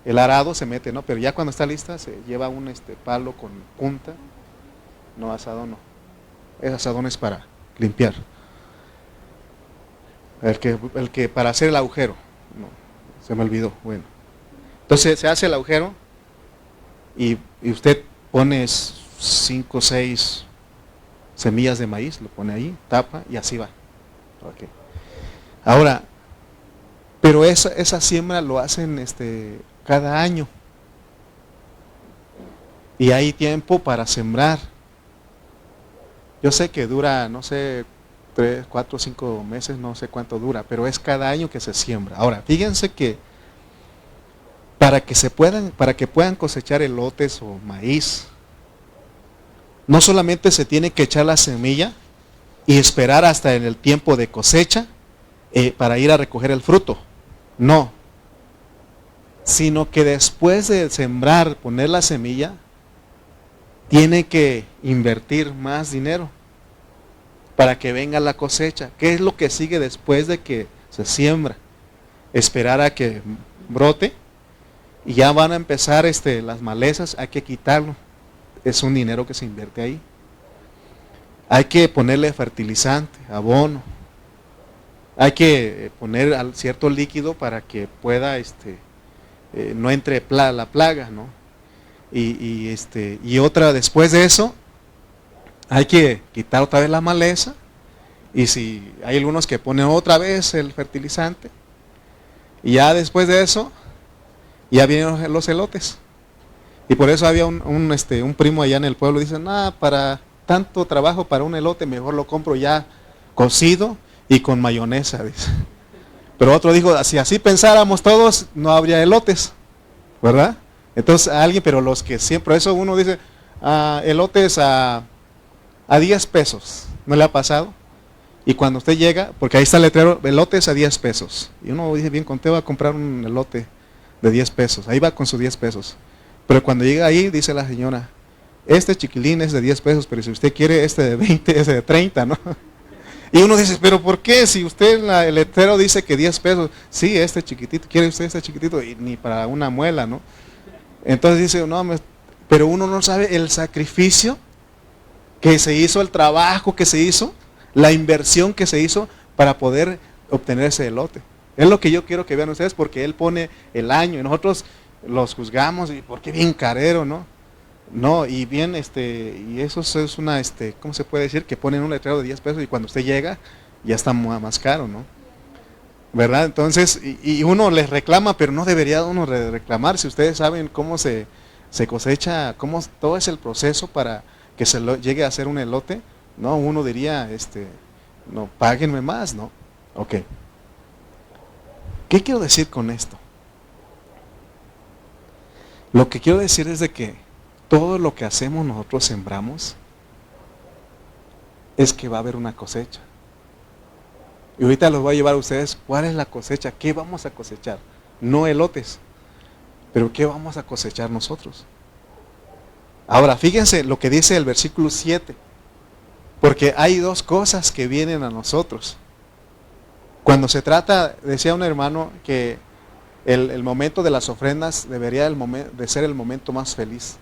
El arado se mete, ¿no? Pero ya cuando está lista se lleva un palo con punta. No, asadón no. El asadón es para limpiar. El que para hacer el agujero. No, se me olvidó. Bueno. Entonces se hace el agujero y usted pone 5 o 6 semillas de maíz, lo pone ahí, tapa y así va. Okay. Ahora, pero esa siembra lo hacen cada año. Y hay tiempo para sembrar. Yo sé que dura, no sé, 3, 4, 5 meses, no sé cuánto dura, pero es cada año que se siembra. Ahora, fíjense que para que puedan cosechar elotes o maíz, no solamente se tiene que echar la semilla y esperar hasta en el tiempo de cosecha para ir a recoger el fruto. No, sino que después de sembrar, poner la semilla, tiene que invertir más dinero para que venga la cosecha. ¿Qué es lo que sigue después de que se siembra? Esperar a que brote y ya van a empezar las malezas, hay que quitarlo. Es un dinero que se invierte ahí. Hay que ponerle fertilizante, abono. Hay que poner cierto líquido para que pueda no entre la plaga, ¿no? Y otra, después de eso, hay que quitar otra vez la maleza. Y si hay algunos que ponen otra vez el fertilizante, y ya después de eso, ya vienen los elotes. Y por eso había un primo allá en el pueblo, dice, para tanto trabajo para un elote, mejor lo compro ya cocido y con mayonesa, dice. Pero otro dijo, si así pensáramos todos, no habría elotes, ¿verdad? Entonces pero los que siempre, eso uno dice, elotes a 10 pesos, ¿no le ha pasado? Y cuando usted llega, porque ahí está el letrero, elotes a 10 pesos. Y uno dice, bien, ¿con qué va a comprar un elote de 10 pesos? Ahí va con sus 10 pesos. Pero cuando llega ahí, dice la señora, este chiquilín es de 10 pesos, pero si usted quiere este de 20, ese de 30, ¿no? Y uno dice, pero ¿por qué? Si usted en el letrero dice que 10 pesos, sí, este chiquitito, ¿quiere usted este chiquitito? Y ni para una muela, ¿no? Entonces dice, no, pero uno no sabe el sacrificio que se hizo, el trabajo que se hizo, la inversión que se hizo para poder obtener ese elote. Es lo que yo quiero que vean ustedes, porque él pone el año y nosotros los juzgamos y porque bien carero, ¿no? No, y bien, y eso es una, ¿cómo se puede decir? Que ponen un letrero de 10 pesos y cuando usted llega ya está más caro, ¿no? ¿Verdad? Entonces, y uno les reclama, pero no debería uno reclamar. Si ustedes saben cómo se cosecha, cómo todo es el proceso para que llegue a ser un elote, no, uno diría, no, páguenme más, ¿no? Ok. ¿Qué quiero decir con esto? Lo que quiero decir es de que todo lo que hacemos nosotros sembramos es que va a haber una cosecha. Y ahorita los voy a llevar a ustedes, ¿cuál es la cosecha? ¿Qué vamos a cosechar? No elotes, pero ¿qué vamos a cosechar nosotros? Ahora, fíjense lo que dice el versículo 7, porque hay dos cosas que vienen a nosotros. Cuando se trata, decía un hermano, que el momento de las ofrendas debería de ser el momento más feliz.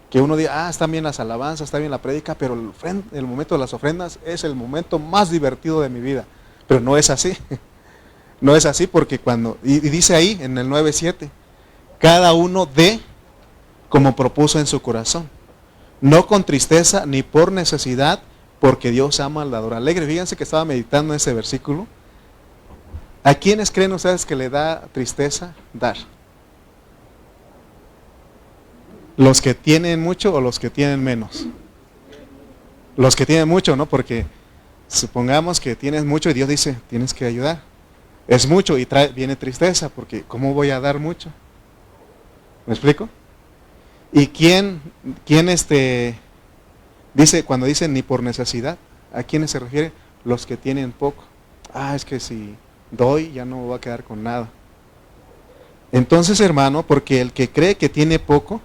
Que uno diga, están bien las alabanzas, está bien la prédica, pero el momento de las ofrendas es el momento más divertido de mi vida. Pero no es así. No es así porque y dice ahí en el 9:7, cada uno dé como propuso en su corazón, no con tristeza ni por necesidad, porque Dios ama al dador alegre. Fíjense que estaba meditando en ese versículo. ¿A quiénes creen ustedes que le da tristeza dar? ¿Los que tienen mucho o los que tienen menos? Los que tienen mucho, ¿no? Porque supongamos que tienes mucho y Dios dice, tienes que ayudar. Es mucho y viene tristeza, porque ¿cómo voy a dar mucho? ¿Me explico? ¿Y quién dice, cuando dice ni por necesidad, a quiénes se refiere? Los que tienen poco. Es que si doy ya no me voy a quedar con nada. Entonces, hermano, porque el que cree que tiene poco,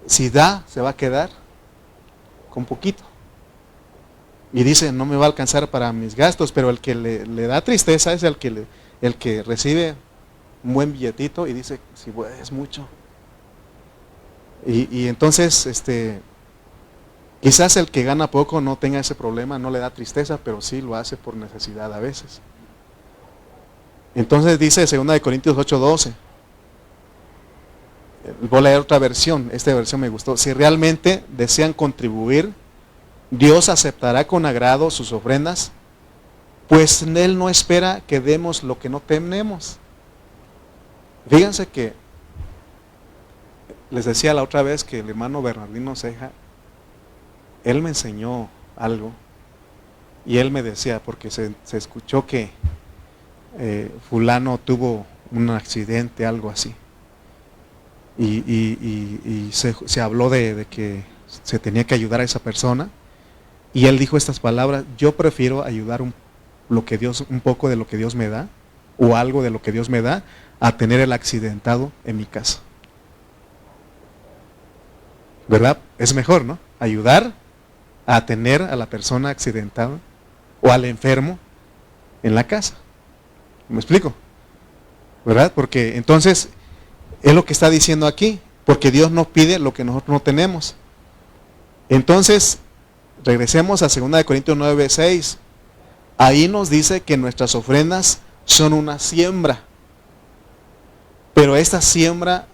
si da, se va a quedar con poquito. Y dice, no me va a alcanzar para mis gastos, pero el que le da tristeza es el que recibe un buen billetito y dice, si es mucho. Y entonces, quizás el que gana poco no tenga ese problema, no le da tristeza, pero sí lo hace por necesidad a veces. Entonces dice 2 Corintios 8:12. Voy a leer otra versión, esta versión me gustó. Si realmente desean contribuir, Dios aceptará con agrado sus ofrendas, pues Él no espera que demos lo que no tenemos. Fíjense que les decía la otra vez que el hermano Bernardino Ceja, él me enseñó algo y él me decía, porque se escuchó que fulano tuvo un accidente, algo así. Y se habló de que se tenía que ayudar a esa persona. Y él dijo estas palabras: yo prefiero ayudar un poco de lo que Dios me da, o algo de lo que Dios me da, a tener el accidentado en mi casa. ¿Verdad? Es mejor, ¿no? Ayudar a tener a la persona accidentada o al enfermo en la casa. ¿Me explico? ¿Verdad? Porque entonces es lo que está diciendo aquí, porque Dios nos pide lo que nosotros no tenemos. Entonces, regresemos a 2 Corintios 9:6. Ahí nos dice que nuestras ofrendas son una siembra. Pero esta siembra,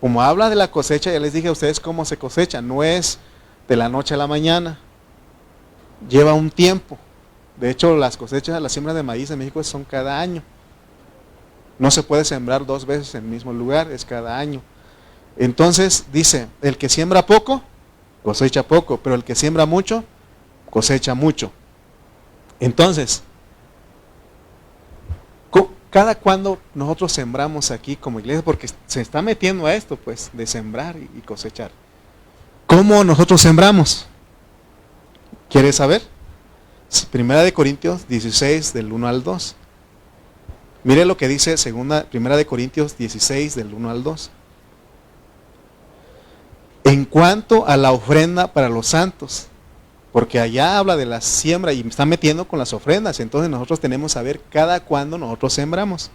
como habla de la cosecha, ya les dije a ustedes cómo se cosecha. No es de la noche a la mañana. Lleva un tiempo. De hecho, las cosechas, las siembras de maíz en México son cada año. No se puede sembrar 2 veces en el mismo lugar, es cada año. Entonces dice, el que siembra poco, cosecha poco, pero el que siembra mucho, cosecha mucho. Entonces, cada cuando nosotros sembramos aquí como iglesia, porque se está metiendo a esto, pues, de sembrar y cosechar. ¿Cómo nosotros sembramos? ¿Quieres saber? 1 Corintios 16, del 1 al 2. Mire lo que dice 1 Corintios 16, del 1 al 2. En cuanto a la ofrenda para los santos, porque allá habla de la siembra y me está metiendo con las ofrendas, entonces nosotros tenemos que saber cada cuándo nosotros sembramos.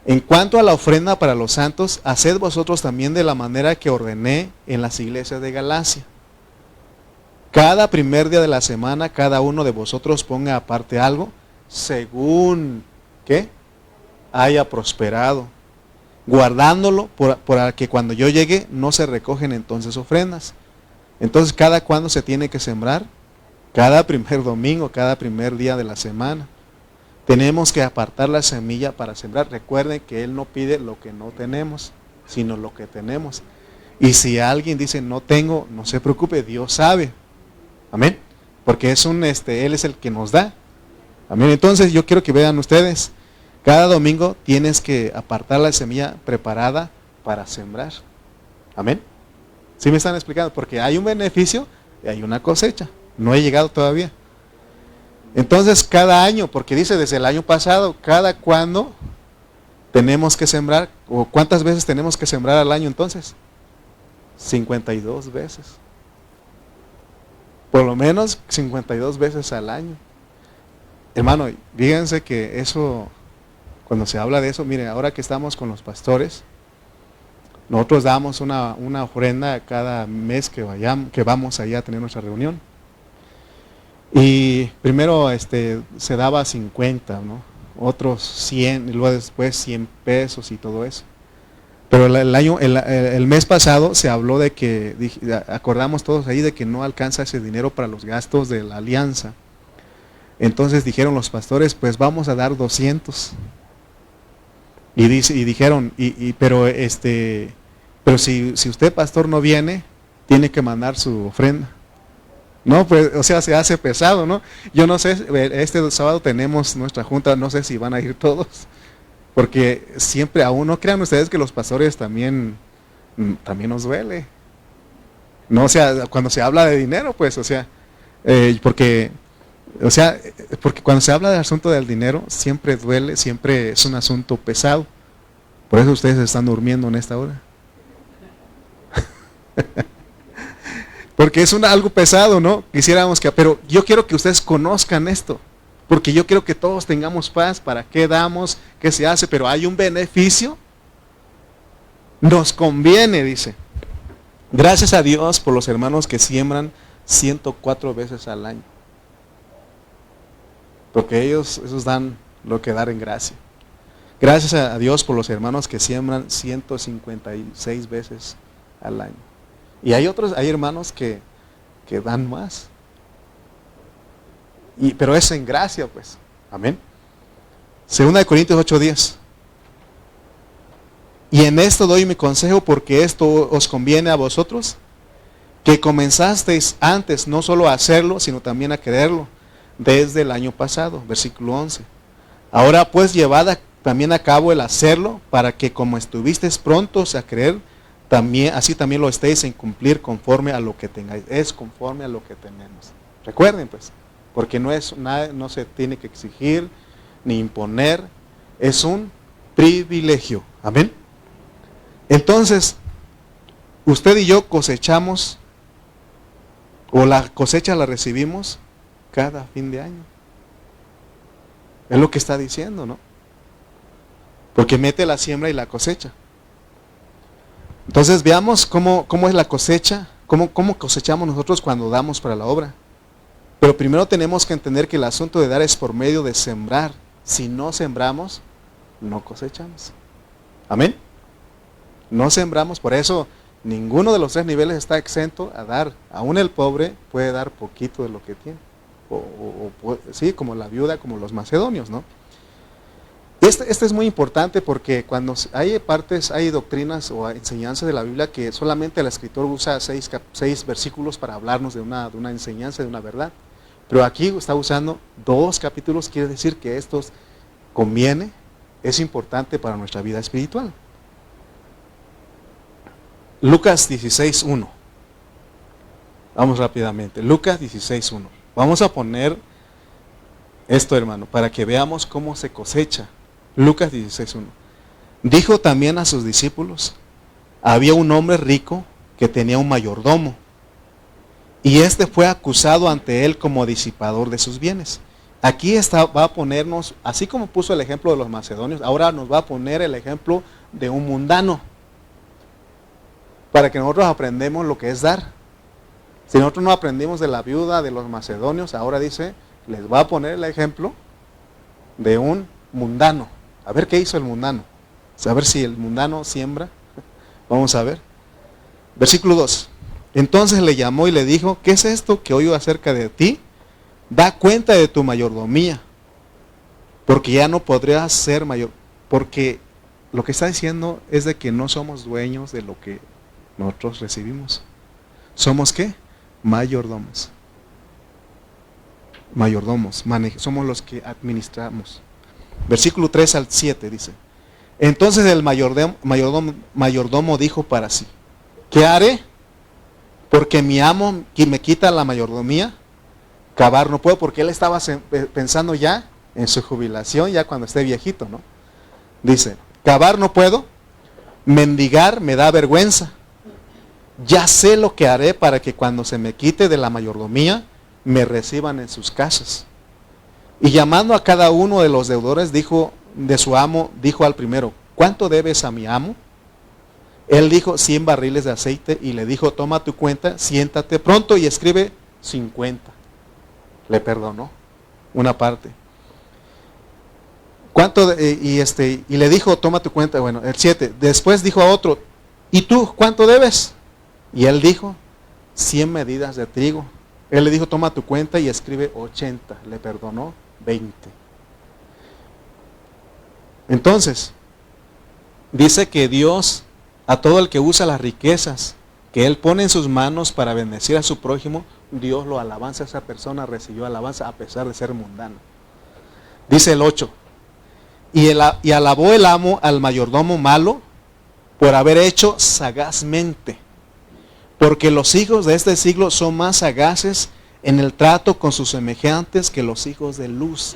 En cuanto a la ofrenda para los santos, haced vosotros también de la manera que ordené en las iglesias de Galacia. Cada primer día de la semana, cada uno de vosotros ponga aparte algo, según ¿qué? Haya prosperado, guardándolo para que cuando yo llegue no se recogen entonces ofrendas. Entonces, ¿cada cuándo se tiene que sembrar? Cada primer domingo, cada primer día de la semana. Tenemos que apartar la semilla para sembrar. Recuerden que Él no pide lo que no tenemos, sino lo que tenemos. Y si alguien dice no tengo, no se preocupe, Dios sabe. Amén. Porque es Él es el que nos da. Amén. Entonces yo quiero que vean ustedes, cada domingo tienes que apartar la semilla preparada para sembrar. Amén. ¿Sí me están explicando? Porque hay un beneficio y hay una cosecha. No he llegado todavía. Entonces cada año, porque dice desde el año pasado, cada cuándo tenemos que sembrar, o cuántas veces tenemos que sembrar al año entonces. 52 veces. Por lo menos 52 veces al año. Hermano, fíjense que eso, cuando se habla de eso, miren, ahora que estamos con los pastores, nosotros damos una ofrenda cada mes que vamos allá a tener nuestra reunión. Y primero se daba 50, ¿no? Otros 100, y luego después 100 pesos y todo eso. Pero el mes pasado se habló de que, acordamos todos ahí de que no alcanza ese dinero para los gastos de la alianza. Entonces dijeron los pastores, pues vamos a dar 200. Y dijeron, pero si usted pastor no viene, tiene que mandar su ofrenda. No, pues, o sea, se hace pesado, ¿no? Yo no sé, este sábado tenemos nuestra junta, no sé si van a ir todos, porque siempre, aún no crean ustedes que los pastores también nos duele. No, o sea, cuando se habla de dinero, pues, o sea, porque cuando se habla del asunto del dinero, siempre duele, siempre es un asunto pesado. Por eso ustedes están durmiendo en esta hora. Porque es algo pesado, ¿no? Quisiéramos pero yo quiero que ustedes conozcan esto, porque yo quiero que todos tengamos paz. ¿Para qué damos? ¿Qué se hace? Pero hay un beneficio. Nos conviene, dice. Gracias a Dios por los hermanos que siembran 104 veces al año. Porque esos dan lo que dar en gracia. Gracias a Dios por los hermanos que siembran 156 veces al año. Y hay hermanos que dan más. Pero es en gracia, pues. Amén. 2 Corintios 8:10. Y en esto doy mi consejo, porque esto os conviene a vosotros, que comenzasteis antes no solo a hacerlo, sino también a quererlo, desde el año pasado. Versículo 11. Ahora pues llevad también a cabo el hacerlo, para que como estuvisteis prontos a creer, así también lo estéis en cumplir conforme a lo que tengáis. Es conforme a lo que tenemos. Recuerden, pues, porque no se tiene que exigir ni imponer, es un privilegio. Amén. Entonces, usted y yo cosechamos, o la cosecha la recibimos cada fin de año. Es lo que está diciendo, ¿no? Porque mete la siembra y la cosecha. Entonces veamos cómo es la cosecha, cómo cosechamos nosotros cuando damos para la obra. Pero primero tenemos que entender que el asunto de dar es por medio de sembrar. Si no sembramos, no cosechamos. Amén. No sembramos, por eso ninguno de los 3 niveles está exento a dar. Aún el pobre puede dar poquito de lo que tiene. Sí, como la viuda, como los macedonios, ¿no? Este es muy importante porque cuando hay doctrinas o enseñanzas de la Biblia que solamente el escritor usa 6 versículos para hablarnos de una enseñanza, de una verdad. Pero aquí está usando 2 capítulos, quiere decir que esto conviene, es importante para nuestra vida espiritual. Lucas 16:1. Vamos rápidamente. Lucas 16:1. Vamos a poner esto, hermano, para que veamos cómo se cosecha. Lucas 16:1. Dijo también a sus discípulos: había un hombre rico que tenía un mayordomo. Y este fue acusado ante él como disipador de sus bienes. Aquí va a ponernos, así como puso el ejemplo de los macedonios, ahora nos va a poner el ejemplo de un mundano. Para que nosotros aprendamos lo que es dar. Si nosotros no aprendimos de la viuda de los macedonios, ahora dice, les va a poner el ejemplo de un mundano. A ver qué hizo el mundano. A ver si el mundano siembra. Vamos a ver. Versículo 2. Entonces le llamó y le dijo, ¿qué es esto que oigo acerca de ti? Da cuenta de tu mayordomía, porque ya no podrías ser mayor. Porque lo que está diciendo es de que no somos dueños de lo que nosotros recibimos. ¿Somos qué? Mayordomos. Mayordomos, somos los que administramos. Versículo 3 al 7 dice, entonces el mayordomo dijo para sí, ¿qué haré? Porque mi amo me quita la mayordomía, cavar no puedo, porque él estaba pensando ya en su jubilación, ya cuando esté viejito, ¿no? Dice, cavar no puedo, mendigar me da vergüenza. Ya sé lo que haré para que cuando se me quite de la mayordomía, me reciban en sus casas. Y llamando a cada uno de los deudores, dijo de su amo, dijo al primero, ¿cuánto debes a mi amo? Él dijo 100 barriles de aceite y le dijo, toma tu cuenta, siéntate pronto y escribe 50. Le perdonó una parte. Y le dijo, toma tu cuenta, bueno, el 7. Después dijo a otro, ¿y tú cuánto debes? Y él dijo, 100 medidas de trigo. Él le dijo, toma tu cuenta y escribe 80. Le perdonó 20. Entonces, dice que Dios, a todo el que usa las riquezas que Él pone en sus manos para bendecir a su prójimo, Dios lo alabanza. Esa persona recibió alabanza a pesar de ser mundano. Dice el 8. Y alabó el amo al mayordomo malo por haber hecho sagazmente. Porque los hijos de este siglo son más sagaces en el trato con sus semejantes que los hijos de luz.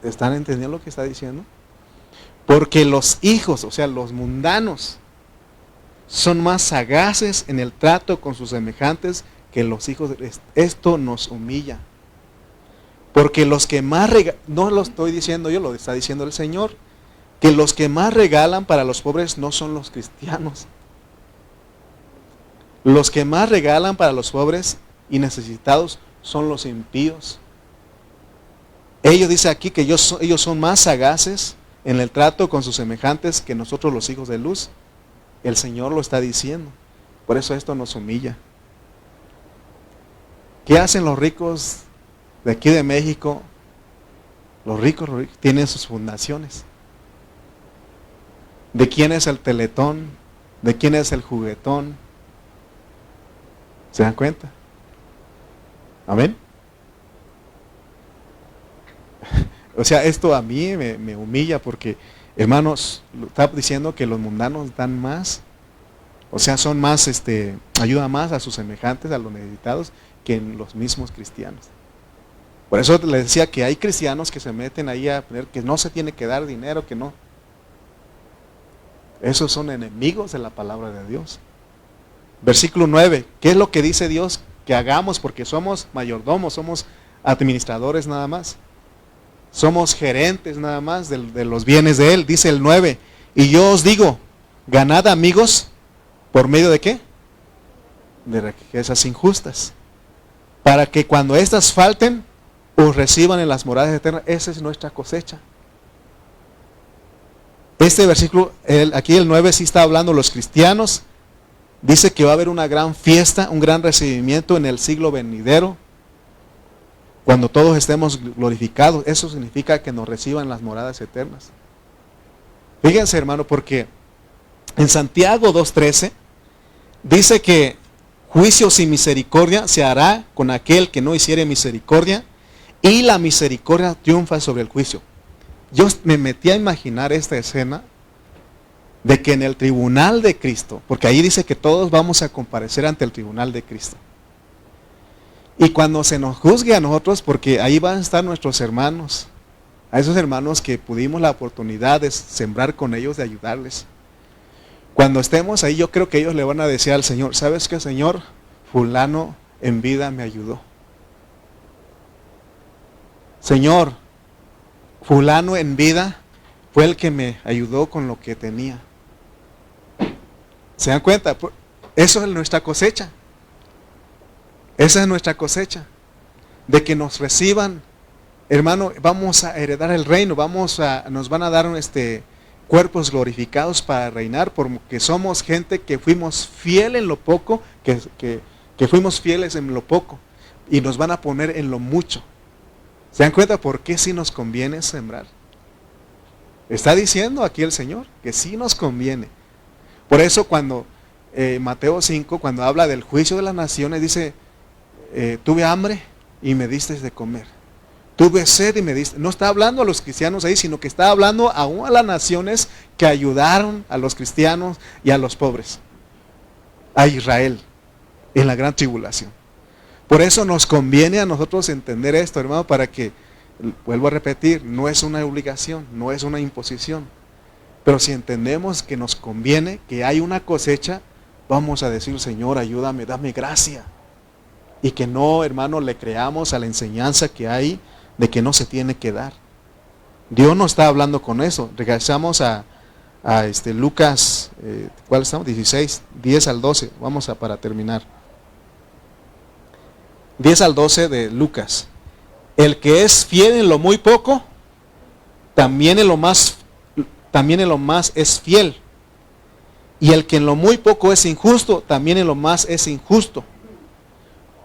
¿Están entendiendo lo que está diciendo? Porque los hijos, o sea, los mundanos, son más sagaces en el trato con sus semejantes que los hijos de luz. Esto nos humilla. Porque los que más no lo estoy diciendo yo, lo está diciendo el Señor, que los que más regalan para los pobres no son los cristianos. Los que más regalan para los pobres y necesitados son los impíos. Ellos dice aquí que ellos son más sagaces en el trato con sus semejantes que nosotros los hijos de luz. El Señor lo está diciendo. Por eso esto nos humilla. ¿Qué hacen los ricos de aquí de México? Los ricos tienen sus fundaciones. ¿De quién es el Teletón? ¿De quién es el Juguetón? ¿Se dan cuenta? ¿Amén? O sea, esto a mí me humilla porque, hermanos, está diciendo que los mundanos dan más, o sea, son más, ayudan más a sus semejantes, a los necesitados, que en los mismos cristianos. Por eso les decía que hay cristianos que se meten ahí a poner que no se tiene que dar dinero, que no. Esos son enemigos de la palabra de Dios. Versículo 9, ¿qué es lo que dice Dios que hagamos? Porque somos mayordomos, somos administradores nada más. Somos gerentes nada más de los bienes de Él. Dice el 9, y yo os digo, ganad amigos, ¿por medio de qué? De riquezas injustas. Para que cuando éstas falten, os reciban en las moradas eternas. Esa es nuestra cosecha. Este versículo, aquí el 9 sí está hablando los cristianos. Dice que va a haber una gran fiesta, un gran recibimiento en el siglo venidero. Cuando todos estemos glorificados, eso significa que nos reciban las moradas eternas. Fíjense, hermano, porque en Santiago 2:13 dice que juicio sin misericordia se hará con aquel que no hiciere misericordia, y la misericordia triunfa sobre el juicio. Yo me metí a imaginar esta escena de que en el tribunal de Cristo, porque ahí dice que todos vamos a comparecer ante el tribunal de Cristo. Y cuando se nos juzgue a nosotros, porque ahí van a estar nuestros hermanos, a esos hermanos que pudimos la oportunidad de sembrar con ellos, de ayudarles. Cuando estemos ahí, yo creo que ellos le van a decir al Señor, ¿sabes qué, Señor? Fulano en vida me ayudó. Señor, fulano en vida fue el que me ayudó con lo que tenía. ¿Se dan cuenta? Eso es nuestra cosecha. Esa es nuestra cosecha. De que nos reciban, hermano, vamos a heredar el reino, nos van a dar cuerpos glorificados para reinar, porque somos gente que fuimos fieles en lo poco, que fuimos fieles en lo poco, y nos van a poner en lo mucho. ¿Se dan cuenta por qué sí nos conviene sembrar? Está diciendo aquí el Señor que sí nos conviene. Por eso cuando Mateo 5, cuando habla del juicio de las naciones, dice, tuve hambre y me diste de comer. Tuve sed y me diste. No está hablando a los cristianos ahí, sino que está hablando aún a las naciones que ayudaron a los cristianos y a los pobres. A Israel en la gran tribulación. Por eso nos conviene a nosotros entender esto, hermano, para que, vuelvo a repetir, no es una obligación, no es una imposición. Pero si entendemos que nos conviene, que hay una cosecha, vamos a decir, Señor, ayúdame, dame gracia. Y que no, hermano, le creamos a la enseñanza que hay de que no se tiene que dar. Dios no está hablando con eso. Regresamos a Lucas, ¿cuál estamos? 16, 10 al 12. Vamos para terminar. 10 al 12 de Lucas. El que es fiel en lo muy poco, también en lo más es fiel. Y el que en lo muy poco es injusto, también en lo más es injusto.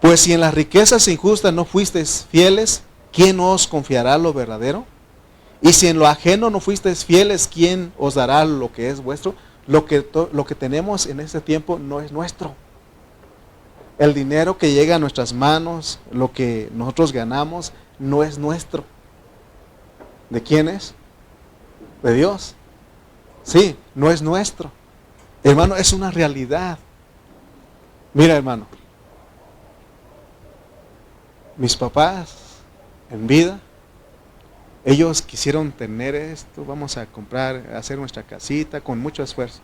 Pues si en las riquezas injustas no fuisteis fieles, ¿quién os confiará lo verdadero? Y si en lo ajeno no fuisteis fieles, ¿quién os dará lo que es vuestro? Lo que tenemos en este tiempo no es nuestro. El dinero que llega a nuestras manos, lo que nosotros ganamos, no es nuestro. ¿De quién es? De Dios. Sí, no es nuestro. Hermano, es una realidad. Mira, hermano. Mis papás en vida, ellos quisieron tener esto, vamos a comprar, hacer nuestra casita con mucho esfuerzo.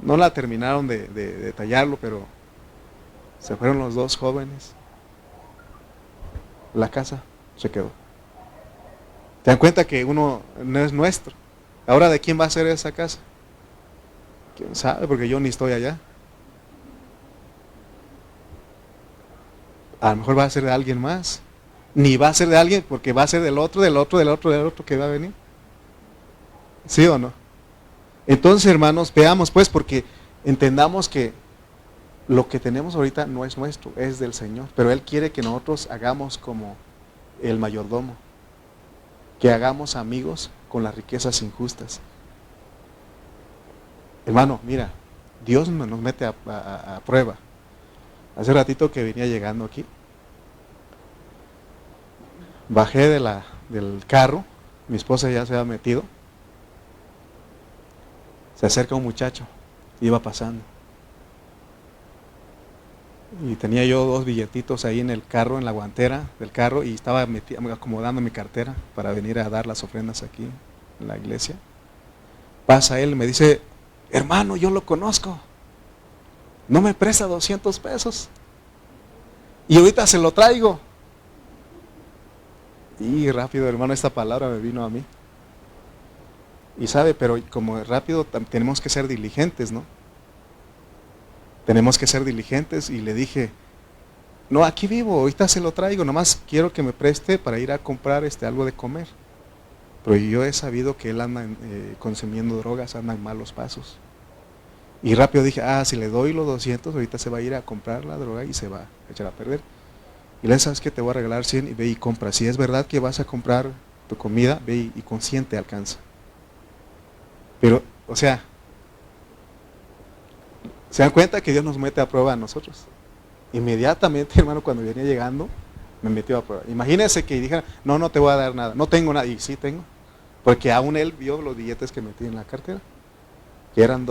No la terminaron de tallarlo, pero se fueron los dos jóvenes. La casa se quedó. ¿Te dan cuenta que uno no es nuestro? Ahora, ¿de quién va a ser esa casa? ¿Quién sabe? Porque yo ni estoy allá. A lo mejor va a ser de alguien más. Ni va a ser de alguien, porque va a ser del otro que va a venir. ¿Sí o no? Entonces, hermanos, veamos pues, porque entendamos que lo que tenemos ahorita no es nuestro, es del Señor. Pero Él quiere que nosotros hagamos como el mayordomo. Que hagamos amigos con las riquezas injustas. Hermano, mira, Dios nos mete a prueba. Hace ratito que venía llegando aquí, bajé del carro, mi esposa ya se había metido, se acerca un muchacho, iba pasando, y tenía yo 2 billetitos ahí en el carro, en la guantera del carro, y estaba acomodando mi cartera para venir a dar las ofrendas aquí en la iglesia. Pasa él y me dice, hermano, yo lo conozco. No me presta 200 pesos. Y ahorita se lo traigo. Y rápido, hermano, esta palabra me vino a mí. Y sabe, pero como rápido tenemos que ser diligentes, ¿no? Tenemos que ser diligentes. Y le dije, no, aquí vivo, ahorita se lo traigo. Nomás quiero que me preste para ir a comprar algo de comer. Pero yo he sabido que él anda consumiendo drogas, anda en malos pasos. Y rápido dije, si le doy los 200, ahorita se va a ir a comprar la droga y se va a echar a perder. Y le sabes que te voy a regalar 100 y ve y compra. Si es verdad que vas a comprar tu comida, ve y con 100 te alcanza. Pero, o sea, ¿se dan cuenta que Dios nos mete a prueba a nosotros? Inmediatamente, hermano, cuando venía llegando, me metió a prueba. Imagínense que dijera, no te voy a dar nada, no tengo nada. Y sí tengo, porque aún él vio los billetes que metí en la cartera, que eran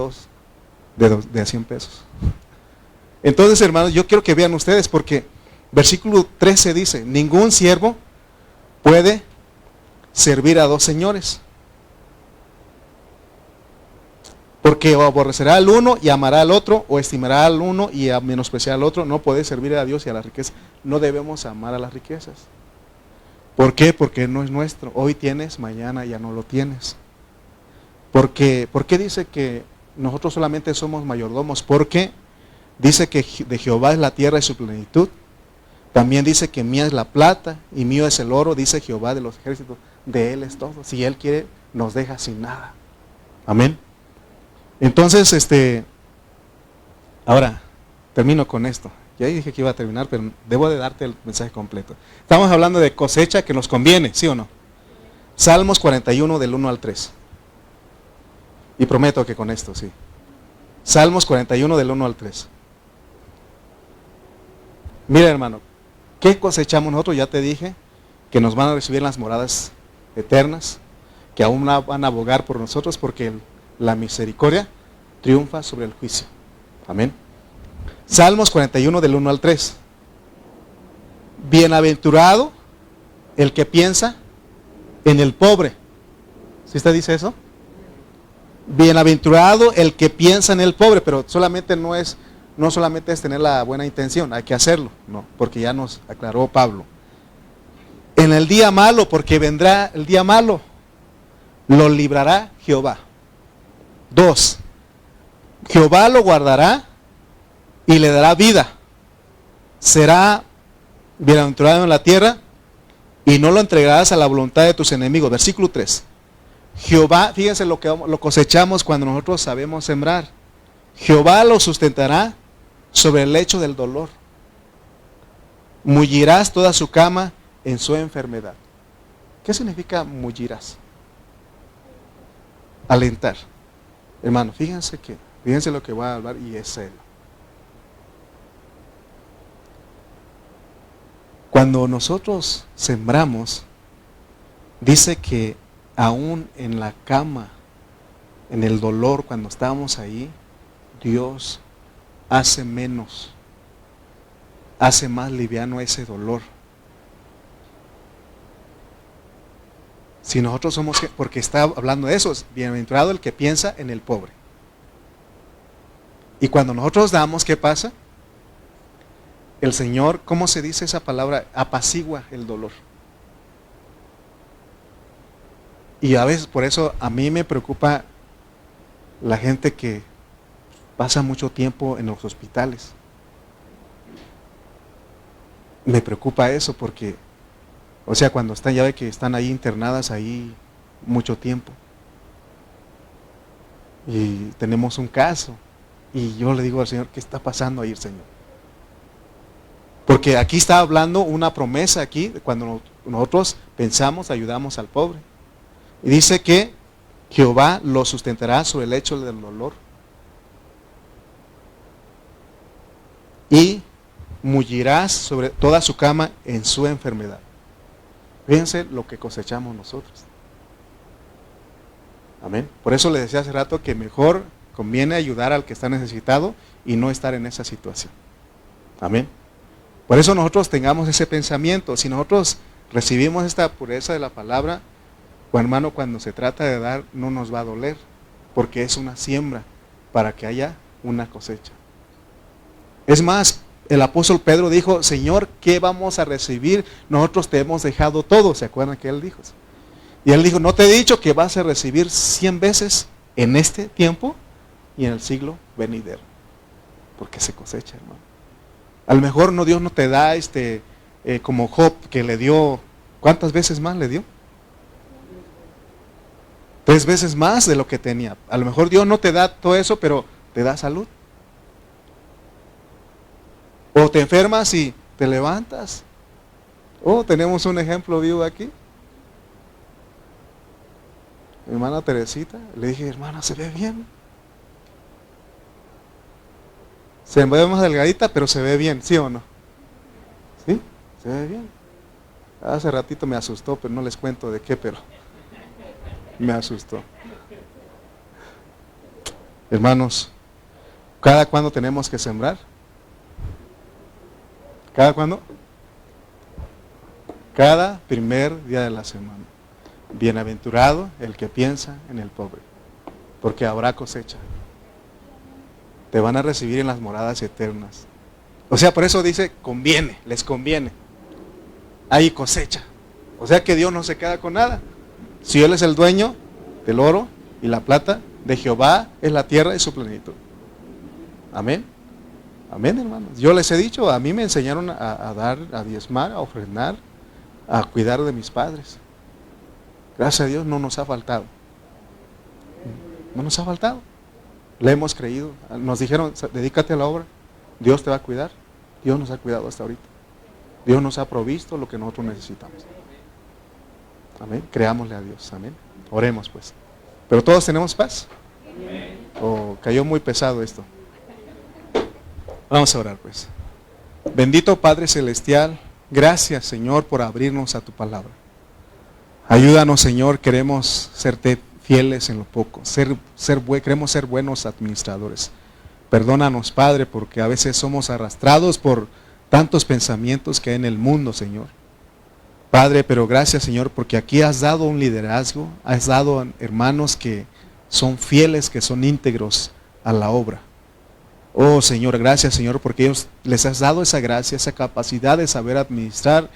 de 100 pesos. Entonces, hermanos, yo quiero que vean ustedes, porque versículo 13 dice, ningún siervo puede servir a 2 señores. Porque o aborrecerá al uno y amará al otro, o estimará al uno y menospreciará al otro. No puede servir a Dios y a la riqueza. No debemos amar a las riquezas. ¿Por qué? Porque no es nuestro. Hoy tienes, mañana ya no lo tienes. ¿Por qué dice que nosotros solamente somos mayordomos? Porque dice que de Jehová es la tierra y su plenitud. También dice que mía es la plata y mío es el oro. Dice Jehová de los ejércitos, de Él es todo. Si Él quiere, nos deja sin nada. Amén. Entonces, ahora, termino con esto. Ya dije que iba a terminar, pero debo de darte el mensaje completo. Estamos hablando de cosecha que nos conviene, ¿sí o no? Salmos 41 del 1 al 3. Y prometo que con esto, sí. Salmos 41 del 1 al 3. Mira, hermano, ¿qué cosechamos nosotros? Ya te dije que nos van a recibir en las moradas eternas, que aún van a abogar por nosotros porque la misericordia triunfa sobre el juicio. Amén. Salmos 41 del 1 al 3. Bienaventurado el que piensa en el pobre. ¿Sí usted dice eso? Bienaventurado el que piensa en el pobre, pero solamente no solamente es tener la buena intención, hay que hacerlo, no, porque ya nos aclaró Pablo. En el día malo, porque vendrá el día malo, lo librará Jehová. 2. Jehová lo guardará y le dará vida. Será bienaventurado en la tierra y no lo entregarás a la voluntad de tus enemigos. Versículo 3. Jehová, fíjense lo que lo cosechamos cuando nosotros sabemos sembrar. Jehová lo sustentará sobre el lecho del dolor. Mullirás toda su cama en su enfermedad. ¿Qué significa mullirás? Alentar. Hermano, fíjense lo que voy a hablar y es serio. Cuando nosotros sembramos, dice que aún en la cama, en el dolor, cuando estamos ahí, Dios hace menos, hace más liviano ese dolor. Si nosotros somos, porque está hablando de eso, es bienaventurado el que piensa en el pobre. Y cuando nosotros damos, ¿qué pasa? El Señor, ¿cómo se dice esa palabra? Apacigua el dolor. Y a veces, por eso a mí me preocupa la gente que pasa mucho tiempo en los hospitales. Me preocupa eso porque, o sea, cuando están, ya ve que están ahí internadas ahí mucho tiempo. Y tenemos un caso. Y yo le digo al Señor, ¿qué está pasando ahí, Señor? Porque aquí está hablando una promesa aquí, cuando nosotros pensamos, ayudamos al pobre. Y dice que Jehová lo sustentará sobre el lecho del dolor. Y mullirás sobre toda su cama en su enfermedad. Fíjense lo que cosechamos nosotros. Amén. Por eso le decía hace rato que mejor conviene ayudar al que está necesitado y no estar en esa situación. Amén. Por eso nosotros tengamos ese pensamiento. Si nosotros recibimos esta pureza de la palabra, pues hermano, cuando se trata de dar no nos va a doler, porque es una siembra para que haya una cosecha. Es más, el apóstol Pedro dijo, Señor, ¿qué vamos a recibir? Nosotros te hemos dejado todo. ¿Se acuerdan que él dijo? Y él dijo, ¿no te he dicho que vas a recibir 100 veces en este tiempo y en el siglo venidero? Porque se cosecha, hermano. A lo mejor no, Dios no te da como Job, que le dio, ¿cuántas veces más le dio? 3 veces más de lo que tenía. A lo mejor Dios no te da todo eso, pero te da salud. O te enfermas y te levantas. Tenemos un ejemplo vivo aquí. Mi hermana Teresita, le dije, hermana, se ve bien. Se ve más delgadita, pero se ve bien, ¿sí o no? ¿Sí? Se ve bien. Hace ratito me asustó, pero no les cuento de qué, pero me asustó. Hermanos, ¿cada cuándo tenemos que sembrar? ¿Cada cuándo? Cada primer día de la semana. Bienaventurado el que piensa en el pobre. porque habrá cosecha. Te van a recibir en las moradas eternas. O sea, por eso dice, conviene, les conviene. Hay cosecha. O sea que Dios no se queda con nada. Si Él es el dueño del oro y la plata, de Jehová es la tierra y su plenitud. Amén. Amén, hermanos. Yo les he dicho, a mí me enseñaron a dar, a diezmar, a ofrendar, a cuidar de mis padres. Gracias a Dios no nos ha faltado. No nos ha faltado. Le hemos creído. Nos dijeron, dedícate a la obra. Dios te va a cuidar. Dios nos ha cuidado hasta ahorita. Dios nos ha provisto lo que nosotros necesitamos. Amén. Creámosle a Dios. Amén. Oremos pues. Pero todos tenemos paz. ¿O cayó muy pesado esto? Vamos a orar pues. Bendito Padre Celestial, gracias Señor por abrirnos a tu palabra. Ayúdanos Señor, queremos serte fieles en lo poco, queremos ser buenos administradores. Perdónanos Padre porque a veces somos arrastrados por tantos pensamientos que hay en el mundo Señor. Padre, pero gracias Señor porque aquí has dado un liderazgo, has dado hermanos que son fieles, que son íntegros a la obra. Oh Señor, gracias Señor porque ellos les has dado esa gracia, esa capacidad de saber administrar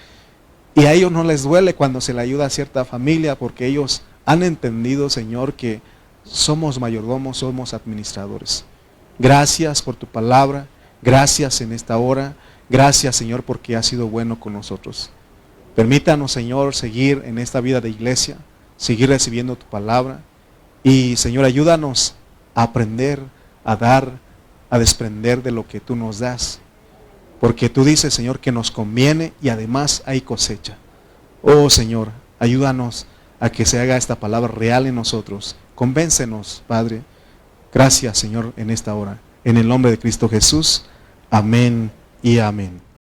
y a ellos no les duele cuando se le ayuda a cierta familia porque ellos han entendido Señor que somos mayordomos, somos administradores. Gracias por tu palabra, gracias en esta hora, gracias Señor porque has sido bueno con nosotros. Permítanos Señor seguir en esta vida de iglesia, seguir recibiendo tu palabra y Señor ayúdanos a aprender, a dar, a desprender de lo que tú nos das. Porque tú dices, Señor, que nos conviene y además hay cosecha. Oh, Señor, ayúdanos a que se haga esta palabra real en nosotros. Convéncenos, Padre. Gracias, Señor, en esta hora. En el nombre de Cristo Jesús. Amén y amén.